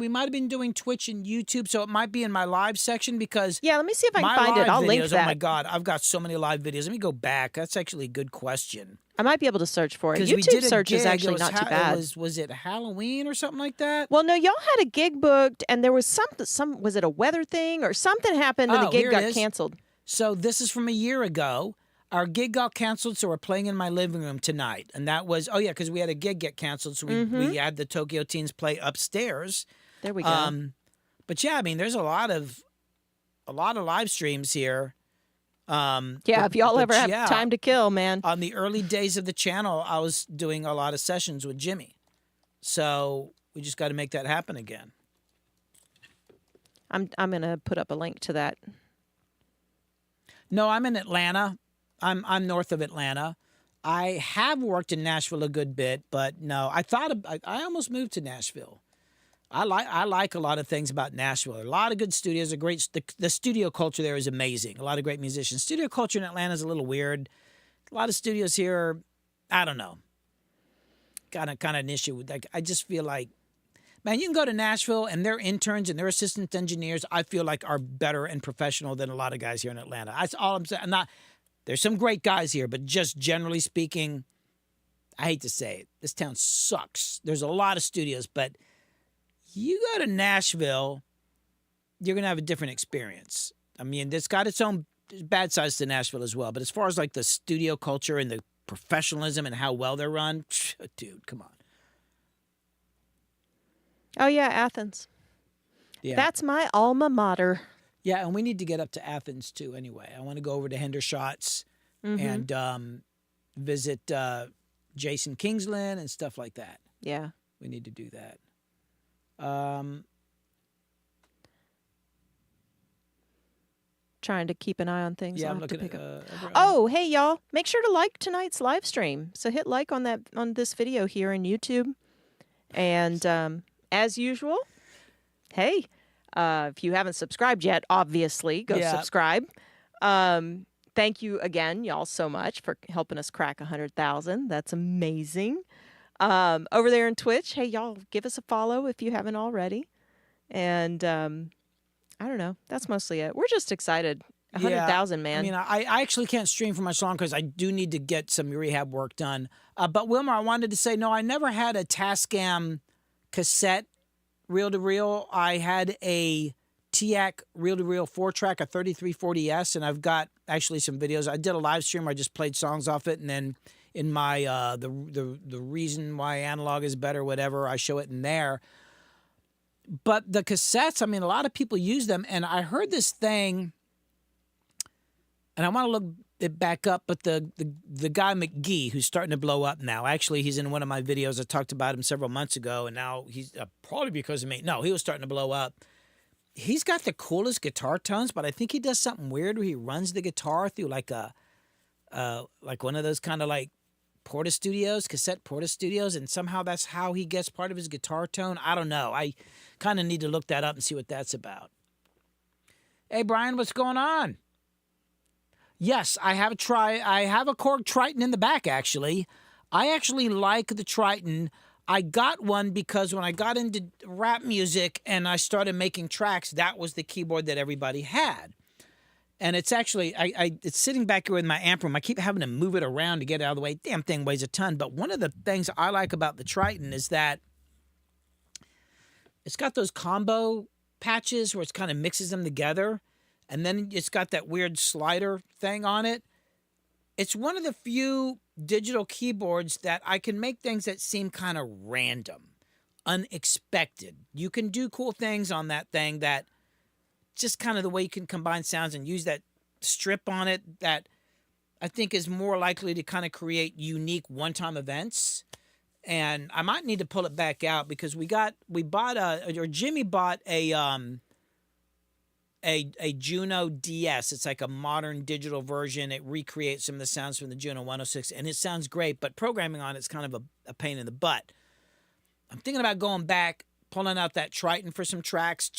might have been doing Twitch and YouTube, so it might be in my live section because... Yeah, let me see if I can find it. I'll link that. Oh my God, I've got so many live videos. Let me go back. That's actually a good question. I might be able to search for it. YouTube search is actually not too bad. Was it Halloween or something like that? Well, no, y'all had a gig booked, and there was some was it a weather thing or something happened, and the gig got canceled. So this is from a year ago. Our gig got canceled, so we're playing in my living room tonight. And that was, because we had a gig get canceled, so we had the Tokyo Teens play upstairs. There we go. But yeah, I mean, there's a lot of live streams here. If y'all ever have time to kill, man. On the early days of the channel, I was doing a lot of sessions with Jimmy. So we just got to make that happen again. I'm going to put up a link to that. No, I'm in Atlanta. I'm north of Atlanta. I have worked in Nashville a good bit, but no, I almost moved to Nashville. I like a lot of things about Nashville. A lot of good studios. The studio culture there is amazing. A lot of great musicians. Studio culture in Atlanta is a little weird. A lot of studios here, I don't know. Kind of an issue. Like I just feel like Man, you can go to Nashville and their interns and their assistant engineers, I feel like, are better and professional than a lot of guys here in Atlanta. That's all I'm saying. There's some great guys here, but just generally speaking, I hate to say it, this town sucks. There's a lot of studios, but you go to Nashville, you're going to have a different experience. I mean, it's got its own bad sides to Nashville as well. But as far as like the studio culture and the professionalism and how well they're run, dude, come on. Oh, yeah, Athens. Yeah. That's my alma mater. Yeah, and we need to get up to Athens too anyway. I want to go over to Hendershots and visit Jason Kingsland and stuff like that. Yeah. We need to do that. Trying to keep an eye on things. Yeah, I'll I'm have to looking pick at. up. Oh, hey y'all! Make sure to like tonight's live stream. So hit like on this video here on YouTube, and as usual, hey, if you haven't subscribed yet, obviously go subscribe. Thank you again, y'all, so much for helping us crack 100,000. That's amazing. Over there in Twitch, hey y'all, give us a follow if you haven't already, and I don't know. That's mostly it. We're just excited. 100,000, man. I mean, I actually can't stream for much longer because I do need to get some rehab work done. But Wilmer, I wanted to say, no, I never had a Tascam cassette reel-to-reel. I had a TIAC reel-to-reel 4-track, a 3340S, and I've got actually some videos. I did a live stream where I just played songs off it, and then in my the reason why analog is better, whatever, I show it in there. But the cassettes, I mean, a lot of people use them. And I heard this thing, and I want to look it back up, but the guy McGee, who's starting to blow up now, actually, he's in one of my videos. I talked about him several months ago, and now he's probably because of me. No, he was starting to blow up. He's got the coolest guitar tones, but I think he does something weird where he runs the guitar through like one of those kind of like Porta Studios, cassette Porta Studios, and somehow that's how he gets part of his guitar tone. I don't know. I kind of need to look that up and see what that's about. Hey, Brian, what's going on? Yes, I have a Korg Triton in the back, actually. I actually like the Triton. I got one because when I got into rap music and I started making tracks, that was the keyboard that everybody had. And it's actually, it's sitting back here with my amp room. I keep having to move it around to get it out of the way. Damn thing weighs a ton. But one of the things I like about the Triton is that it's got those combo patches where it kind of mixes them together. And then it's got that weird slider thing on it. It's one of the few digital keyboards that I can make things that seem kind of random, unexpected. You can do cool things on that thing that just kind of the way you can combine sounds and use that strip on it that I think is more likely to kind of create unique one-time events. And I might need to pull it back out because Jimmy bought a Juno DS. It's like a modern digital version. It recreates some of the sounds from the Juno 106, and it sounds great, but programming on it's kind of a pain in the butt. I'm thinking about going back, pulling out that Triton for some tracks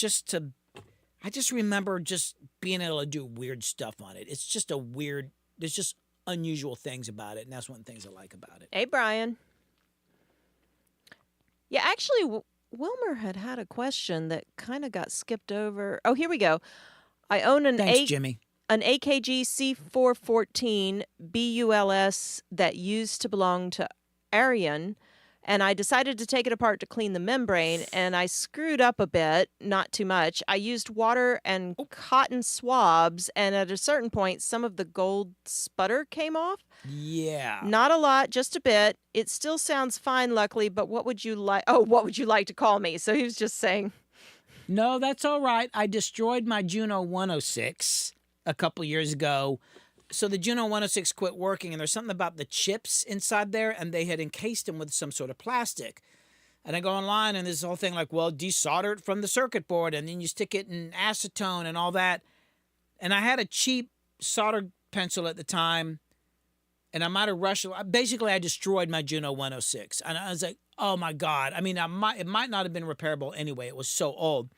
I just remember just being able to do weird stuff on it. It's just there's just unusual things about it, and that's one of the things I like about it. Hey, Brian. Yeah, actually, Wilmer had a question that kind of got skipped over. Oh, here we go. I own an Jimmy. An AKG C414 BULS that used to belong to Arian, and I decided to take it apart to clean the membrane, and I screwed up a bit, not too much. I used water and cotton swabs, and at a certain point, some of the gold sputter came off. Yeah. Not a lot, just a bit. It still sounds fine, luckily, but what would you like? Oh, what would you like to call me? So he was just saying. No, that's all right. I destroyed my Juno 106 a couple years ago. So the Juno 106 quit working, and there's something about the chips inside there, and they had encased them with some sort of plastic. And I go online, and there's this whole thing like, well, desolder it from the circuit board, and then you stick it in acetone and all that. And I had a cheap solder pencil at the time, and I might have rushed. Basically, I destroyed my Juno 106. And I was like, oh, my God. I mean, it might not have been repairable anyway. It was so old.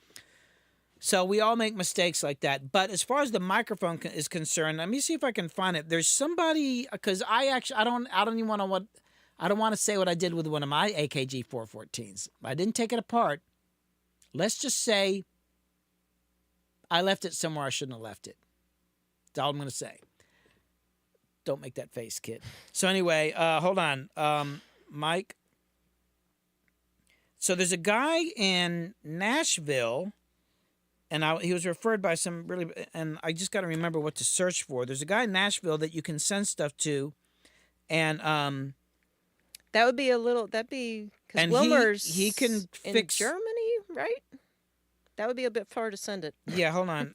So we all make mistakes like that. But as far as the microphone is concerned, let me see if I can find it. There's somebody, because I don't want to say what I did with one of my AKG 414s. I didn't take it apart. Let's just say I left it somewhere I shouldn't have left it. That's all I'm going to say. Don't make that face, kid. So anyway, hold on. Mike. So there's a guy in Nashville, and he was referred by some really, and I just got to remember what to search for. There's a guy in Nashville that you can send stuff to, and that would be because Wilmer's he can fix in Germany, right? That would be a bit far to send it. Yeah, hold on.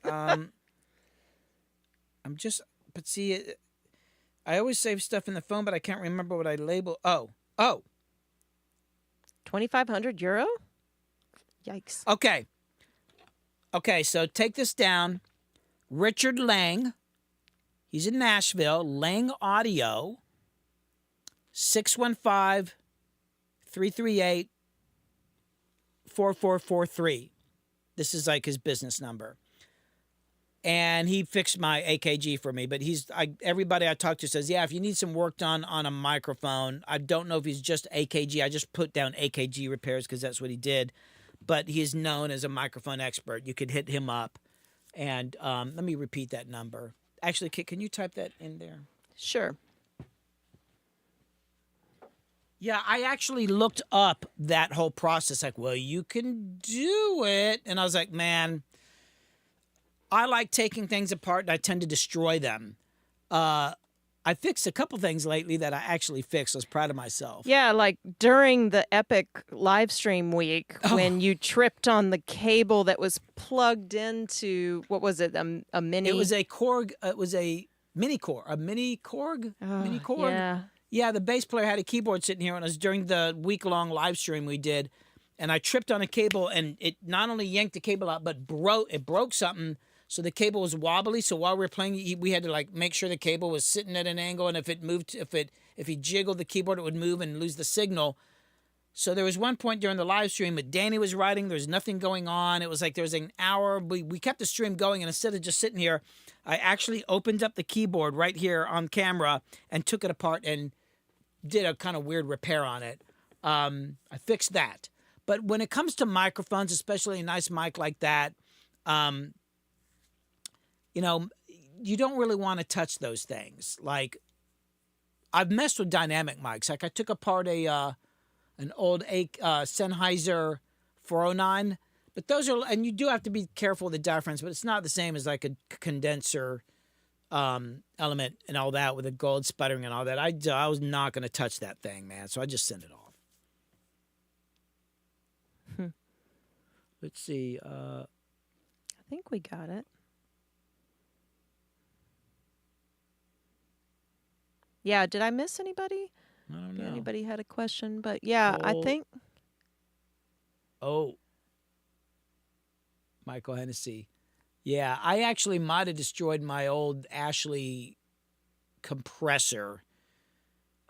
But see, I always save stuff in the phone, but I can't remember what I label. Oh. 2,500 euro? Yikes. Okay, so take this down. Richard Lang. He's in Nashville. Lang Audio. 615-338-4443. This is like his business number. And he fixed my AKG for me. But everybody I talk to says, yeah, if you need some work done on a microphone, I don't know if he's just AKG. I just put down AKG repairs because that's what he did. But he is known as a microphone expert. You could hit him up. And let me repeat that number. Actually, can you type that in there? Sure. Yeah, I actually looked up that whole process. Like, well, you can do it. And I was like, man, I like taking things apart and I tend to destroy them. I fixed a couple things lately that I actually fixed. I was proud of myself. Yeah, like during the Epic live stream week when you tripped on the cable that was plugged into, what was it, a mini? It was a Korg. It was a mini Korg. A mini Korg? Mini Korg? Yeah. Yeah, the bass player had a keyboard sitting here, and it was during the week-long live stream we did. And I tripped on a cable, and it not only yanked the cable out, but it broke something. So the cable was wobbly. So while we were playing, we had to like make sure the cable was sitting at an angle, and if it moved, if he jiggled the keyboard, it would move and lose the signal. So there was one point during the live stream that Danny was writing. There was nothing going on. It was like there was an hour. We kept the stream going, and instead of just sitting here, I actually opened up the keyboard right here on camera and took it apart and did a kind of weird repair on it. I fixed that. But when it comes to microphones, especially a nice mic like that, you know, you don't really want to touch those things. Like, I've messed with dynamic mics. Like, I took apart an old Sennheiser 409, but those are, and you do have to be careful with the diaphragms, but it's not the same as like a condenser element and all that with the gold sputtering and all that. I was not going to touch that thing, man. So I just sent it off. Let's see. I think we got it. Yeah, did I miss anybody? I don't know. Anybody had a question? But yeah, I think. Oh. Michael Hennessy. Yeah, I actually might have destroyed my old Ashley compressor.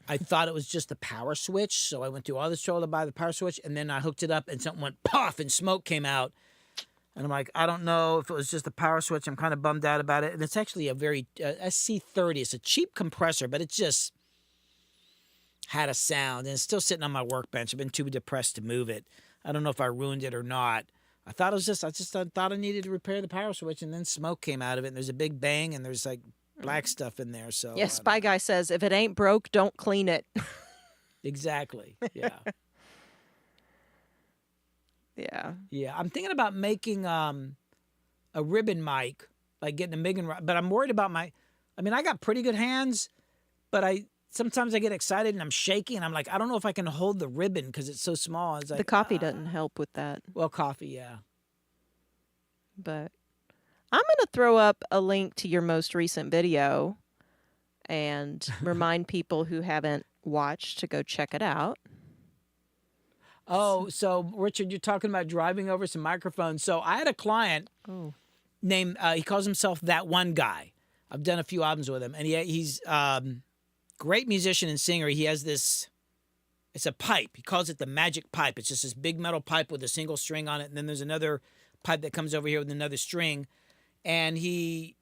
I thought it was just the power switch, so I went through all this trouble to buy the power switch, and then I hooked it up, and something went puff, and smoke came out. And I'm like, I don't know if it was just the power switch. I'm kind of bummed out about it. And it's actually a very SC30. It's a cheap compressor, but it just had a sound, and it's still sitting on my workbench. I've been too depressed to move it. I don't know if I ruined it or not. I thought I needed to repair the power switch, and then smoke came out of it, and there's a big bang, and there's like black stuff in there. So yeah, Spy Guy says, if it ain't broke, don't clean it. Exactly. Yeah. Yeah. Yeah. I'm thinking about making a ribbon mic, like getting a Megan, but I'm worried about I got pretty good hands, but sometimes I get excited and I'm shaky and I'm like, I don't know if I can hold the ribbon because it's so small. It's like, the coffee doesn't help with that. Well, coffee, yeah. But I'm going to throw up a link to your most recent video and remind people who haven't watched to go check it out. Oh, so Richard, you're talking about driving over some microphones. So I had a client named, he calls himself That One Guy. I've done a few albums with him, and he's great musician and singer. He has this, it's a pipe. He calls it the magic pipe. It's just this big metal pipe with a single string on it, and then there's another pipe that comes over here with another string. And he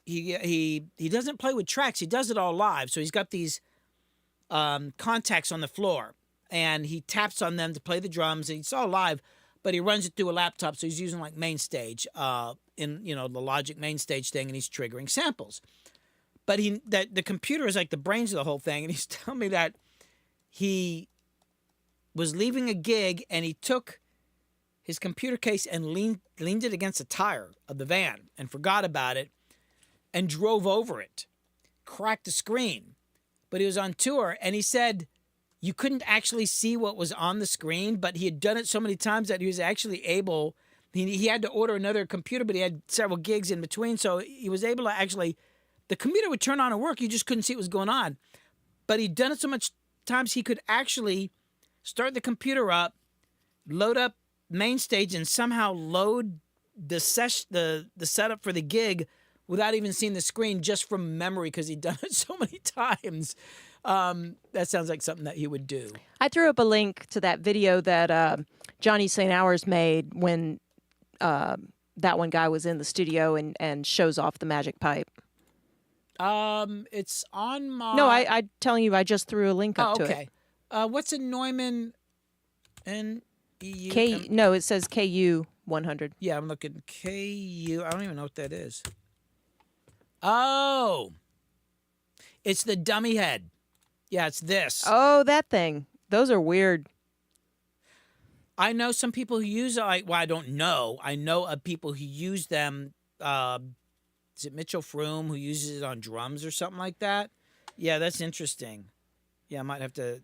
doesn't play with tracks. He does it all live. So he's got these contacts on the floor, and he taps on them to play the drums. And it's all live, but he runs it through a laptop, so he's using like MainStage in the Logic MainStage thing, and he's triggering samples. But the computer is like the brains of the whole thing, and he's telling me that he was leaving a gig and he took his computer case and leaned it against the tire of the van and forgot about it and drove over it, cracked the screen. But he was on tour, and he said you couldn't actually see what was on the screen, but he had done it so many times that he was actually able. He had to order another computer, but he had several gigs in between, so he was able to actually. The computer would turn on and work. You just couldn't see what was going on. But he'd done it so much times he could actually start the computer up, load up MainStage, and somehow load the setup for the gig without even seeing the screen, just from memory, because he'd done it so many times. That sounds like something that he would do. I threw up a link to that video that Johnny St. Hours made when that one guy was in the studio and shows off the magic pipe. It's on my... No, I'm telling you, I just threw a link up to it. Okay. What's a Neumann NEU? No, it says KU 100. Yeah, I'm looking. KU. I don't even know what that is. Oh. It's the dummy head. Yeah, it's this. Oh, that thing. Those are weird. I know some people who use it. I don't know. I know of people who use them. Is it Mitchell Froome who uses it on drums or something like that? Yeah, that's interesting. Yeah, I might have to.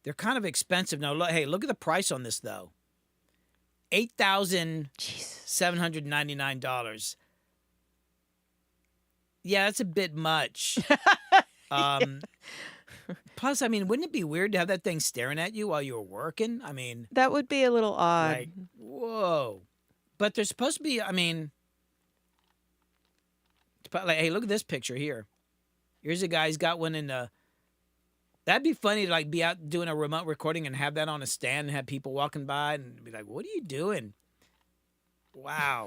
They're kind of expensive. Now, hey, look at the price on this, though. $8,799. Yeah, that's a bit much. Plus, I mean, wouldn't it be weird to have that thing staring at you while you were working? I mean... That would be a little odd. Like, whoa. But there's supposed to be, I mean... Like, hey, look at this picture here. Here's a guy, he's got one in the... That'd be funny to, like, be out doing a remote recording and have that on a stand and have people walking by and be like, what are you doing? Wow.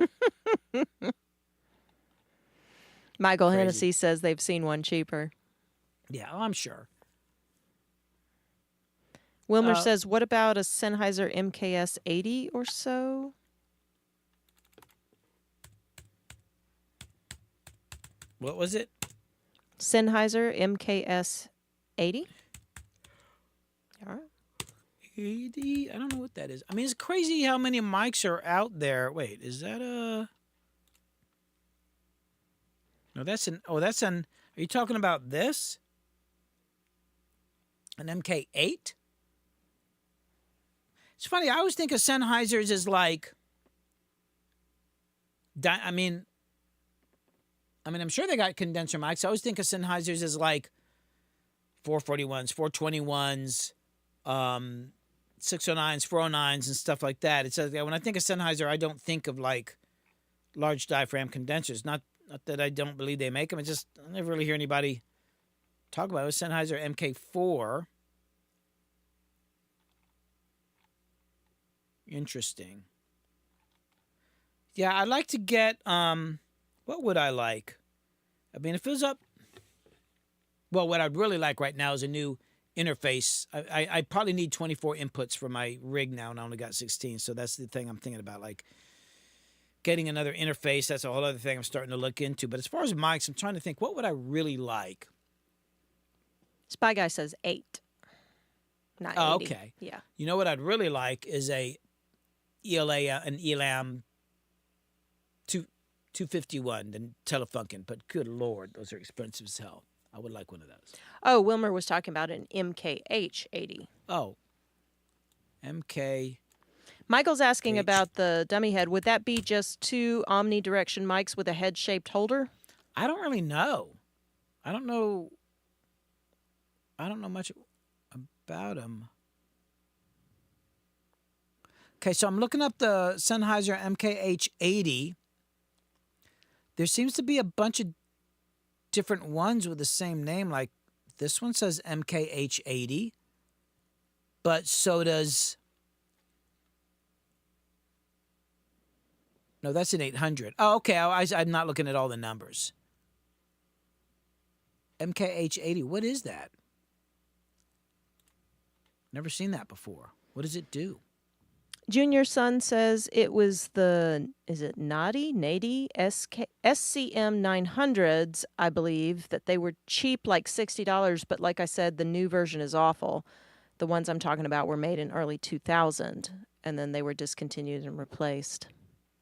Michael Crazy. Hennessy says they've seen one cheaper. Yeah, I'm sure. Wilmer says, what about a Sennheiser MKS 80 or so? What was it? Sennheiser MKS 80? All right. 80? I don't know what that is. I mean, it's crazy how many mics are out there. Wait, is that a... No, that's an... Oh, that's an... Are you talking about this? An MK8? It's funny. I always think of Sennheisers as like... I mean, I'm sure they got condenser mics. I always think of Sennheisers as like 441s, 421s, 609s, 409s, and stuff like that. It's like, when I think of Sennheiser, I don't think of like large diaphragm condensers. Not that I don't believe they make them. It's just I never really hear anybody talk about it. It was Sennheiser MK4. Interesting. Yeah, I'd like to get, what would I like? I mean, if it was up, well, what I'd really like right now is a new interface. I probably need 24 inputs for my rig now, and I only got 16, so that's the thing I'm thinking about, like getting another interface. That's a whole other thing I'm starting to look into. But as far as mics, I'm trying to think, what would I really like? Spy Guy says 8. Not 80. Okay. Yeah. You know what I'd really like is an Elam 251 than Telefunken, but good Lord, those are expensive as hell. I would like one of those. Oh, Wilmer was talking about an MKH 80. Oh, MK. Michael's asking about the dummy head. Would that be just two omnidirection mics with a head-shaped holder? I don't really know. I don't know much about them. Okay, so I'm looking up the Sennheiser MKH80. There seems to be a bunch of different ones with the same name. Like this one says MKH80, but so does... No, that's an 800. Oh, okay. I'm not looking at all the numbers. MKH80. What is that? Never seen that before. What does it do? Junior Son says it was is it Nadi SCM 900s, I believe, that they were cheap, like $60, but like I said, the new version is awful. The ones I'm talking about were made in early 2000, and then they were discontinued and replaced.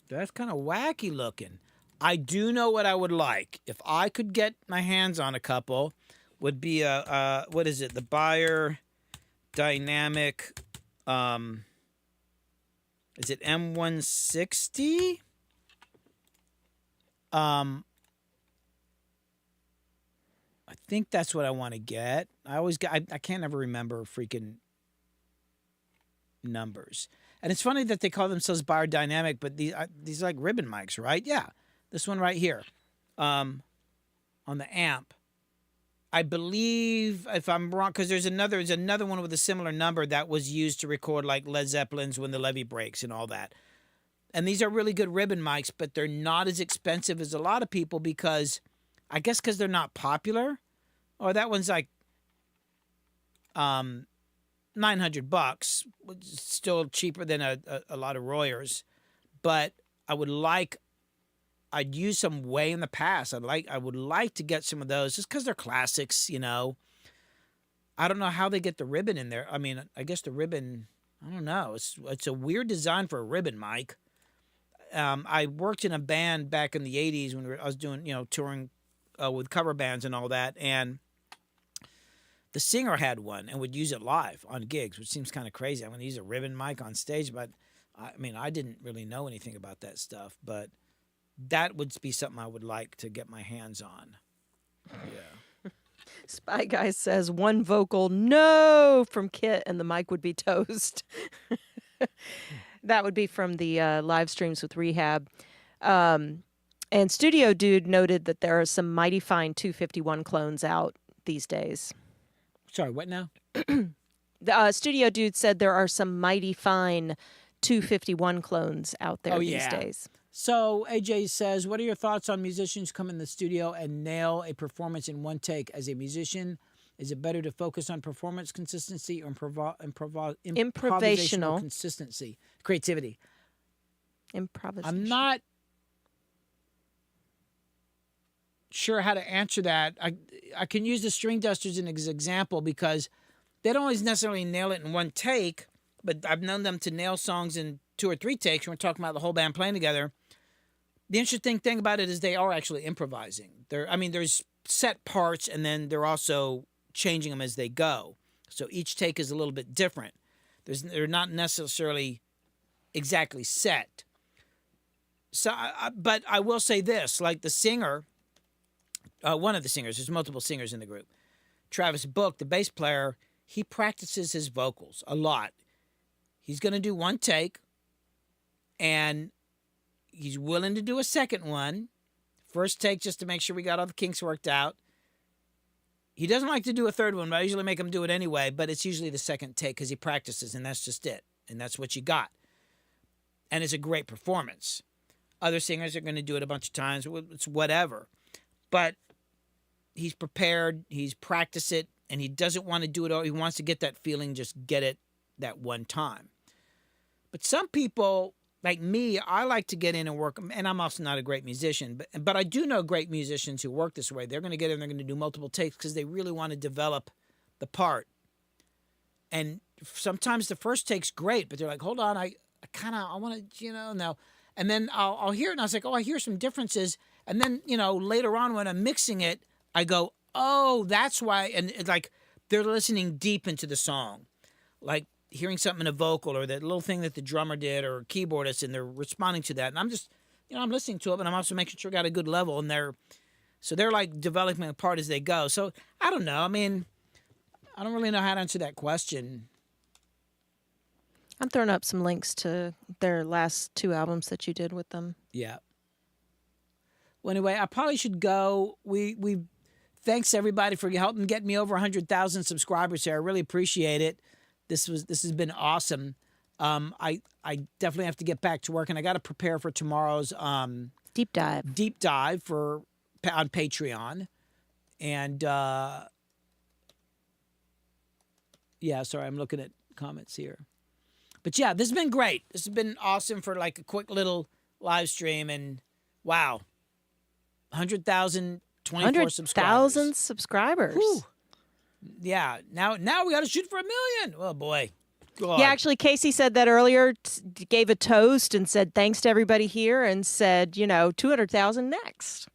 That's kind of wacky looking. I do know what I would like. If I could get my hands on a couple, would be what is it? The Bayer Dynamic, is it M160? I think that's what I want to get. I can't ever remember freaking numbers. And it's funny that they call themselves biodynamic, but these are like ribbon mics, right? Yeah, this one right here, on the amp. I believe, if I'm wrong, because there's another one with a similar number that was used to record like Led Zeppelin's When the Levee Breaks and all that. And these are really good ribbon mics, but they're not as expensive as a lot of people because, I guess, because they're not popular. Or that one's like $900, still cheaper than a lot of Royers. But I'd used some way in the past. I would like to get some of those just because they're classics, you know. I don't know how they get the ribbon in there. I mean, I guess the ribbon, I don't know. It's a weird design for a ribbon mic. I worked in a band back in the 80s when I was doing, touring with cover bands and all that. And the singer had one and would use it live on gigs, which seems kind of crazy. I'm going to use a ribbon mic on stage, but I didn't really know anything about that stuff, but that would be something I would like to get my hands on. Yeah. Spy Guy says one vocal no from Kit and the mic would be toast. That would be from the live streams with Rehab. And Studio Dude noted that there are some mighty fine 251 clones out these days. Sorry, what now? The Studio Dude said there are some mighty fine 251 clones out there these days. So AJ says, what are your thoughts on musicians come in the studio and nail a performance in one take? As a musician, is it better to focus on performance consistency or improvisational consistency, creativity? Improvisation. I'm not sure how to answer that. I can use the String Dusters as an example because they don't always necessarily nail it in one take, but I've known them to nail songs in 2 or 3 takes. We're talking about the whole band playing together. The interesting thing about it is they are actually improvising. There's set parts, and then they're also changing them as they go. So each take is a little bit different. They're not necessarily exactly set. So, but I will say this: like the singer, one of the singers. There's multiple singers in the group. Travis Book, the bass player, he practices his vocals a lot. He's going to do one take, and he's willing to do a second one. First take just to make sure we got all the kinks worked out. He doesn't like to do a third one, but I usually make him do it anyway, but it's usually the second take because he practices, and that's just it. And that's what you got. And it's a great performance. Other singers are going to do it a bunch of times. It's whatever. But he's prepared. He's practiced it, and he doesn't want to do it all. He wants to get that feeling, just get it that one time. But some people, like me, I like to get in and work, and I'm also not a great musician, but I do know great musicians who work this way. They're going to get in, they're going to do multiple takes because they really want to develop the part. And sometimes the first take's great, but they're like, hold on, I want to, now. And then I'll hear it, and I was like, oh, I hear some differences. And then, later on when I'm mixing it, I go, oh, that's why. And it's like they're listening deep into the song. Like, hearing something in a vocal or that little thing that the drummer did or keyboardist, and they're responding to that. And I'm just, I'm listening to it, but I'm also making sure I got a good level. And they're like developing a part as they go. So I don't know. I mean, I don't really know how to answer that question. I'm throwing up some links to their last 2 albums that you did with them. Yeah. Well, anyway, I probably should go. Thanks everybody for helping get me over 100,000 subscribers here. I really appreciate it. This has been awesome. I definitely have to get back to work, and I got to prepare for tomorrow's deep dive on Patreon, and yeah. Sorry, I'm looking at comments here. But yeah, this has been great. This has been awesome for like a quick little live stream. And wow, 100,000, 24 subscribers. 100,000 subscribers. Whew. Yeah, now we got to shoot for 1 million. Oh boy. God. Yeah, actually, Casey said that earlier, gave a toast and said thanks to everybody here and said, 200,000 next.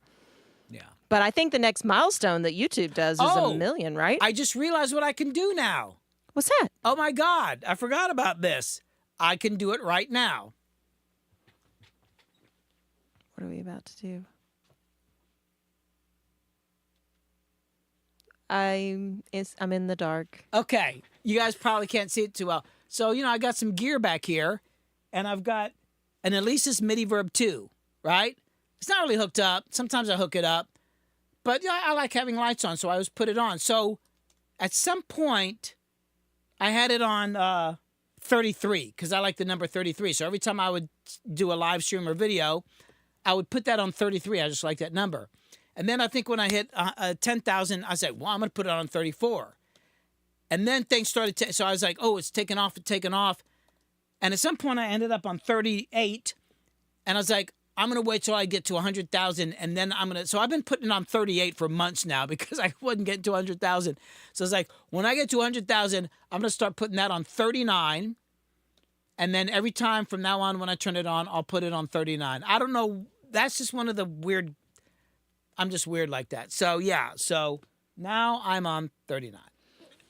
Yeah. But I think the next milestone that YouTube does is 1 million, right? I just realized what I can do now. What's that? Oh my God, I forgot about this. I can do it right now. What are we about to do? I'm in the dark. Okay, you guys probably can't see it too well. So, I got some gear back here, and I've got an Alesis MIDI Verb 2, right? It's not really hooked up. Sometimes I hook it up. But I like having lights on, so I always put it on. So, at some point, I had it on 33, because I like the number 33. So, every time I would do a live stream or video, I would put that on 33. I just like that number. And then I think when I hit 10,000, I said, well, I'm going to put it on 34. And then things started so I was like, oh, it's taking off. And at some point I ended up on 38. And I was like, I'm going to wait till I get to 100,000. And then so I've been putting it on 38 for months now because I wasn't getting to 100,000. So I was like, when I get to 100,000, I'm going to start putting that on 39. And then every time from now on, when I turn it on, I'll put it on 39. I don't know. That's just one of the weird. I'm just weird like that. So, yeah. So now I'm on 39.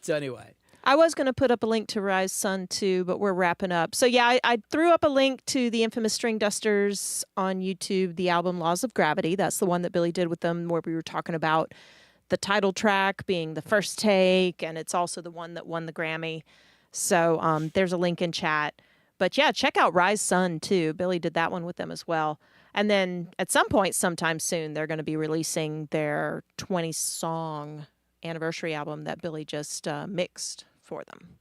So, anyway. I was going to put up a link to Rise Sun too, but we're wrapping up. So, yeah, I threw up a link to the infamous String Dusters on YouTube, the album Laws of Gravity. That's the one that Billy did with them where we were talking about the title track being the first take, and it's also the one that won the Grammy. So, there's a link in chat. But, yeah, check out Rise Sun too. Billy did that one with them as well. And then at some point, sometime soon, they're going to be releasing their 20-song anniversary album that Billy just mixed for them.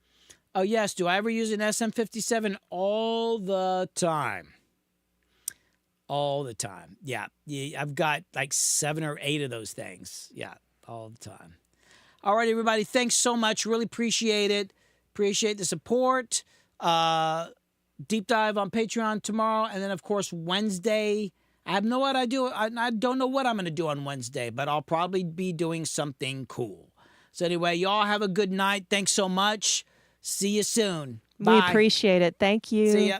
Oh, yes. Do I ever use an SM57? All the time. All the time. Yeah. I've got like 7 or 8 of those things. Yeah, all the time. All right, everybody. Thanks so much. Really appreciate it. Appreciate the support. Deep dive on Patreon tomorrow, and then of course Wednesday. I have no idea. I don't know what I'm going to do on Wednesday, but I'll probably be doing something cool. So anyway, y'all have a good night. Thanks so much. See you soon. Bye. We appreciate it. Thank you. See ya.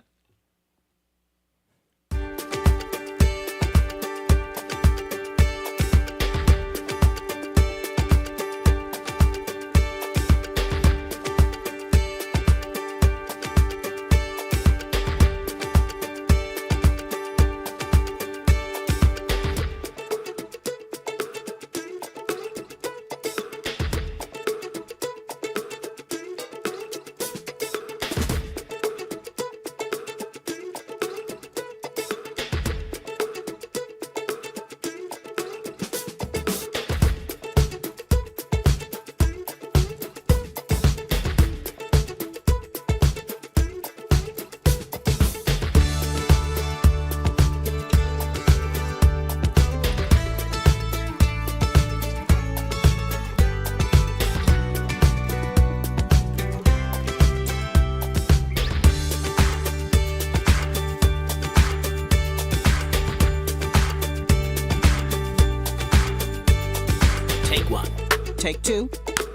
Take 2,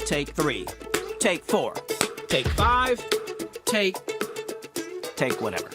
take 3, take 4, take 5, take whatever.